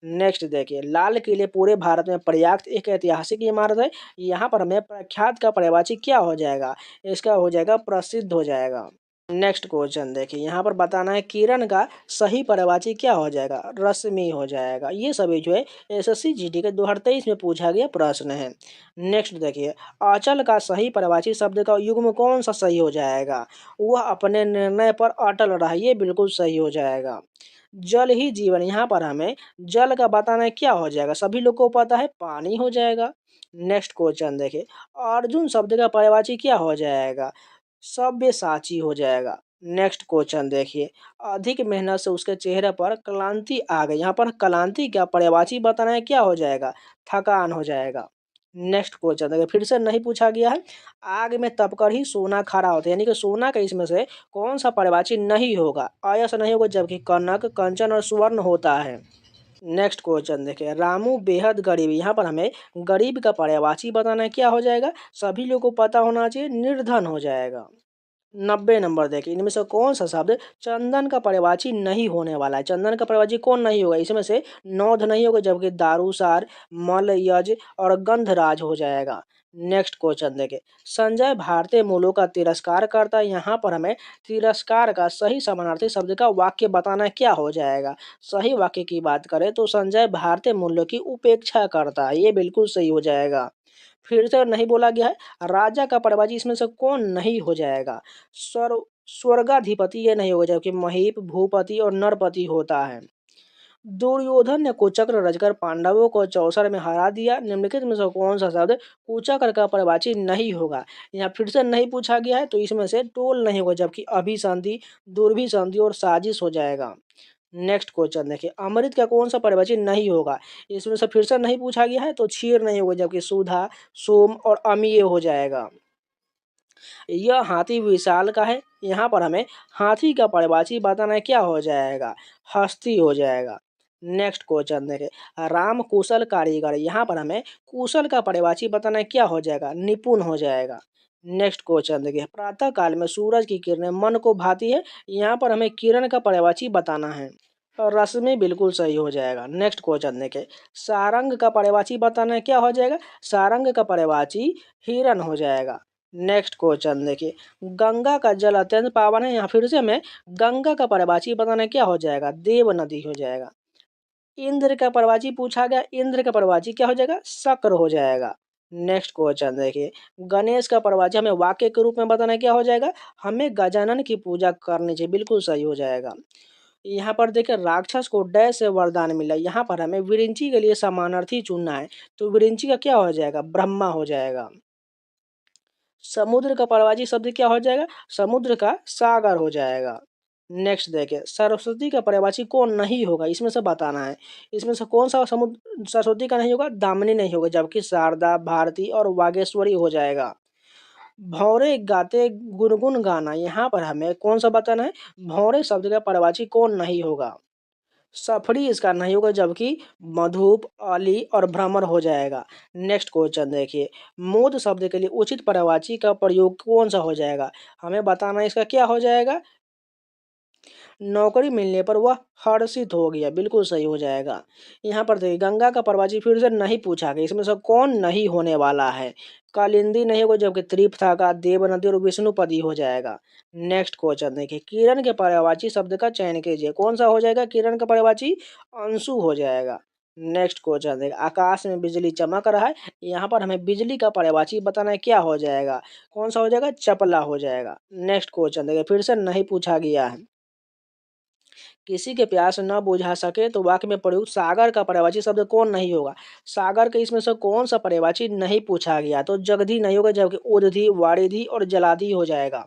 नेक्स्ट देखिए, लाल किले पूरे भारत में पर्याप्त एक ऐतिहासिक इमारत है। यहाँ पर हमें प्रख्यात का पर्यायवाची क्या हो जाएगा, इसका हो जाएगा प्रसिद्ध हो जाएगा। नेक्स्ट क्वेश्चन देखिए, यहाँ पर बताना है किरण का सही पर्यायवाची क्या हो जाएगा, रश्मि हो जाएगा। ये सभी जो है एसएससी जीडी के 2023 में पूछा गया प्रश्न है। नेक्स्ट देखिए, अचल का सही पर्यायवाची शब्द का युग्म कौन सा सही हो जाएगा। वह अपने निर्णय पर अटल रहा, ये बिल्कुल सही हो जाएगा। जल ही जीवन, यहाँ पर हमें जल का बताना है, क्या हो जाएगा, सभी लोग को पता है पानी हो जाएगा। नेक्स्ट क्वेश्चन देखिए, अर्जुन शब्द का पर्यायवाची क्या हो जाएगा, सब्यसाची हो जाएगा। नेक्स्ट क्वेश्चन देखिए, अधिक मेहनत से उसके चेहरे पर क्लांति आ गई। यहाँ पर क्लांति क्या पर्यायवाची बताना है, क्या हो जाएगा, थकान हो जाएगा। नेक्स्ट क्वेश्चन देखिए, फिर से नहीं पूछा गया है। आग में तपकर ही सोना खरा होता है, यानी कि सोना का इसमें से कौन सा पर्यायवाची नहीं होगा। अयस नहीं होगा, जबकि कनक, कंचन और स्वर्ण होता है। नेक्स्ट क्वेश्चन देखिए, रामू बेहद गरीब, यहाँ पर हमें गरीब का पर्यायवाची बताना है, क्या हो जाएगा, सभी लोगों को पता होना चाहिए, निर्धन हो जाएगा। 90 नंबर देखिए, इनमें से कौन सा शब्द चंदन का पर्यायवाची नहीं होने वाला है, चंदन का पर्यायवाची कौन नहीं होगा, इसमें से नौध नहीं होगा, जबकि दारूसार, मल, यज और गंधराज हो जाएगा। नेक्स्ट क्वेश्चन देखिए, संजय भारतीय मूलों का तिरस्कार करता है, यहाँ पर हमें तिरस्कार का सही समानार्थी शब्द का वाक्य बताना है, क्या हो जाएगा। सही वाक्य की बात करें तो संजय भारतीय मूल्यों की उपेक्षा करता है, ये बिल्कुल सही हो जाएगा। फिर से नहीं बोला गया है, राजा का पर्यायवाची इसमें से कौन नहीं हो जाएगा, स्वर्गाधिपति ये नहीं होगा, जबकि महीप, भूपति और नरपति होता है। दुर्योधन ने कुचक्र रचकर पांडवों को चौसर में हरा दिया, निम्नलिखित में से कौन सा शब्द कुचक्र का पर्यायवाची नहीं होगा। यहाँ फिर से नहीं पूछा गया है, तो इसमें से टोल नहीं होगा, जबकि अभिसंधि, दुर्भिसंधि और साजिश हो जाएगा। नेक्स्ट क्वेश्चन देखिए, अमृत का कौन सा पर्यायवाची नहीं होगा, इसमें से फिर से नहीं पूछा गया है, तो क्षीर नहीं होगा, जबकि सुधा, सोम और अमीय हो जाएगा। यह हाथी विशाल का है, यहाँ पर हमें हाथी का पर्यायवाची बताना है, क्या हो जाएगा, हस्ती हो जाएगा। नेक्स्ट क्वेश्चन देखें, राम कुशल कारीगर, यहाँ पर हमें कुशल का पर्यायवाची बताना है, क्या हो जाएगा, निपुण हो जाएगा। नेक्स्ट क्वेश्चन देखिए, प्रातः काल में सूरज की किरणें मन को भाती है, यहाँ पर हमें किरण का पर्यायवाची बताना है, रश्मि बिल्कुल सही हो जाएगा। नेक्स्ट क्वेश्चन देखें, सारंग का पर्यायवाची बताना है, क्या हो जाएगा, सारंग का पर्यायवाची हिरण हो जाएगा। नेक्स्ट क्वेश्चन देखिए, गंगा का जल अत्यंत पावन है, यहाँ फिर से हमें गंगा का पर्यायवाची बताना है, क्या हो जाएगा, देव नदी हो जाएगा। इंद्र का पर्यायवाची पूछा गया, इंद्र का पर्यायवाची क्या हो जाएगा, शक्र हो जाएगा। नेक्स्ट क्वेश्चन देखिए, गणेश का पर्यायवाची हमें वाक्य के रूप में बताना है, क्या हो जाएगा, हमें गजानन की पूजा करनी चाहिए, बिल्कुल सही हो जाएगा। यहाँ पर देखिए, राक्षस को डैश से वरदान मिला, यहाँ पर हमें विरिंची के लिए समानार्थी चुनना है, तो विरिंची का क्या हो जाएगा, ब्रह्मा हो जाएगा। समुद्र का पर्यायवाची शब्द क्या हो जाएगा, समुद्र का सागर हो जाएगा। नेक्स्ट देखिए, सरस्वती का पर्यायवाची कौन नहीं होगा, इसमें से बताना है, इसमें से कौन सा समुद्र सरस्वती का नहीं होगा, दामिनी नहीं होगा, जबकि शारदा, भारती और वागेश्वरी हो जाएगा। भौरे गाते गुनगुन गाना, यहाँ पर हमें कौन सा बताना है, भौरे शब्द का पर्यायवाची कौन नहीं होगा, सफरी इसका नहीं होगा, जबकि मधुप, अली और भ्रमर हो जाएगा। नेक्स्ट क्वेश्चन देखिए, मोद शब्द के लिए उचित पर्यायवाची का प्रयोग कौन सा हो जाएगा, हमें बताना है, इसका क्या हो जाएगा, नौकरी मिलने पर वह हर्षित हो गया, बिल्कुल सही हो जाएगा। यहाँ पर देखिए, गंगा का पर्यायवाची फिर से नहीं पूछा गया, इसमें से कौन नहीं होने वाला है, कालिंदी नहीं होगा, जबकि त्रिपथाका, देवनदी और विष्णुपदी हो जाएगा। नेक्स्ट क्वेश्चन देखिए, किरण के पर्यायवाची शब्द का चयन कीजिए, कौन सा हो जाएगा, किरण का पर्यायवाची अंशु हो जाएगा। नेक्स्ट क्वेश्चन देखिए, आकाश में बिजली चमक रहा है, यहाँ पर हमें बिजली का पर्यायवाची बताना है, क्या हो जाएगा, कौन सा हो जाएगा, चपला हो जाएगा। नेक्स्ट क्वेश्चन देखिए, फिर से नहीं पूछा गया है, किसी के प्यास न बुझा सके तो वाक्य में प्रयुक्त सागर का पर्यायवाची शब्द कौन नहीं होगा, सागर के इसमें से कौन सा पर्यायवाची नहीं पूछा गया, तो जगधी नहीं होगा, जबकि उदधि, वारिधि और जलाधि हो जाएगा।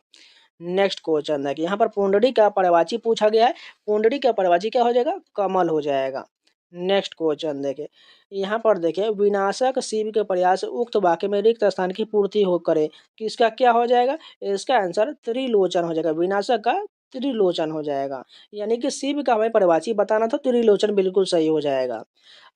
नेक्स्ट क्वेश्चन है कि यहाँ पर पुंडरी का पर्यायवाची पूछा गया है, पुंडरी का पर्यायवाची क्या हो जाएगा, कमल हो जाएगा। नेक्स्ट क्वेश्चन देखे, यहाँ पर देखे, विनाशक शिव के प्रयास से उक्त वाक्य में रिक्त स्थान की पूर्ति हो करे, किसका क्या हो जाएगा, इसका आंसर त्रिलोचन हो जाएगा, विनाशक का त्रिलोचन हो जाएगा, यानी कि शिव का हमें पर्यायवाची बताना था, त्रिलोचन बिल्कुल सही हो जाएगा।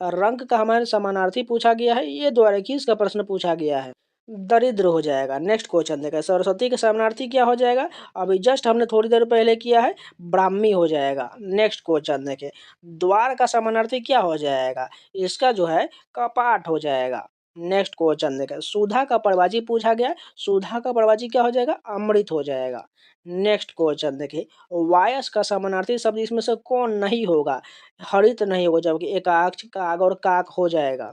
रंग का हमारे समानार्थी पूछा गया है, ये द्वारा किसका प्रश्न पूछा गया है, दरिद्र हो जाएगा। नेक्स्ट क्वेश्चन देखा, सरस्वती के समानार्थी क्या हो जाएगा, अभी जस्ट हमने थोड़ी देर पहले किया है, ब्राह्मी हो जाएगा। नेक्स्ट क्वेश्चन देखे, द्वार का समानार्थी क्या हो जाएगा, इसका जो है कपाट हो जाएगा। नेक्स्ट क्वेश्चन देखे, सुधा का पर्यायवाची पूछा गया, सुधा का पर्यायवाची क्या हो जाएगा, अमृत हो जाएगा। नेक्स्ट क्वेश्चन देखिए, वायस का समानार्थी शब्द इसमें से कौन नहीं होगा, हरित नहीं होगा, जबकि एकाक्ष, काग और काक हो जाएगा।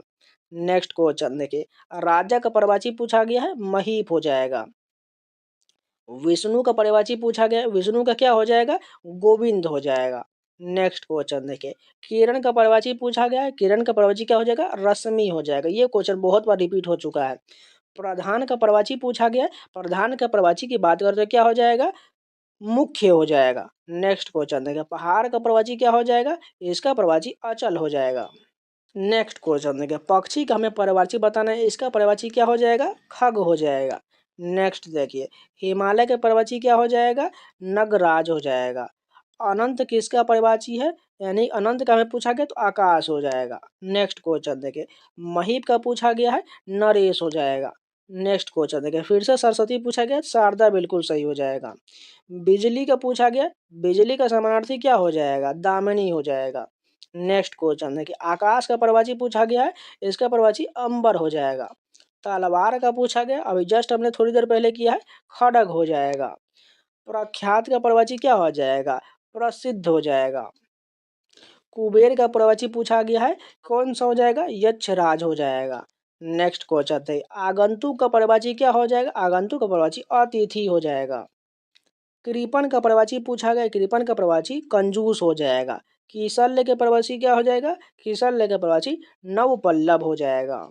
नेक्स्ट क्वेश्चन देखिए, राजा का पर्यायवाची पूछा गया है, महीप हो जाएगा। विष्णु का पर्यायवाची पूछा गया है, विष्णु का क्या हो जाएगा, गोविंद हो जाएगा। नेक्स्ट क्वेश्चन देखिए, किरण का पर्यायवाची पूछा गया है, किरण का पर्यायवाची क्या हो जाएगा, रश्मि हो जाएगा, ये क्वेश्चन बहुत बार रिपीट हो चुका है। प्रधान का पर्यायवाची पूछा गया है, प्रधान का पर्यायवाची की बात करते क्या हो जाएगा, मुख्य हो जाएगा। नेक्स्ट क्वेश्चन देखिए, पहाड़ का पर्यायवाची क्या हो जाएगा, इसका पर्यायवाची अचल हो जाएगा। नेक्स्ट क्वेश्चन देखिए, पक्षी का हमें पर्यायवाची बताना है, इसका पर्यायवाची क्या हो जाएगा, खग हो जाएगा। नेक्स्ट देखिए, हिमालय के पर्यायवाची क्या हो जाएगा, नगराज हो जाएगा। अनंत किसका पर्यायवाची है, यानी अनंत का हमें पूछा गया तो आकाश हो जाएगा। नेक्स्ट क्वेश्चन देखिए, महीप का पूछा गया है, नरेश हो जाएगा। नेक्स्ट क्वेश्चन देखिए, फिर से सरस्वती पूछा गया, शारदा बिल्कुल सही हो जाएगा। बिजली का पूछा गया, बिजली का समानार्थी क्या हो जाएगा, दामिनी हो जाएगा। नेक्स्ट क्वेश्चन देखिए, आकाश का प्रवाची पूछा गया है, इसका प्रवाची अंबर हो जाएगा। तलवार का पूछा गया, अभी जस्ट हमने थोड़ी देर पहले किया है, खड़ग हो जाएगा। प्रख्यात का प्रवाची क्या हो जाएगा, प्रसिद्ध हो जाएगा। कुबेर का प्रवाची पूछा गया है, कौन सा हो जाएगा, यक्षराज हो जाएगा। नेक्स्ट क्वेश्चन है, आगंतुक का प्रवाची क्या हो जाएगा, आगंतुक का प्रवाची अतिथि हो जाएगा। कृपण का प्रवाची पूछा गया, कृपण का प्रवाची कंजूस हो जाएगा। किसल्य के प्रवाची क्या हो जाएगा, किसल्य का प्रवाची नवपल्लव हो जाएगा।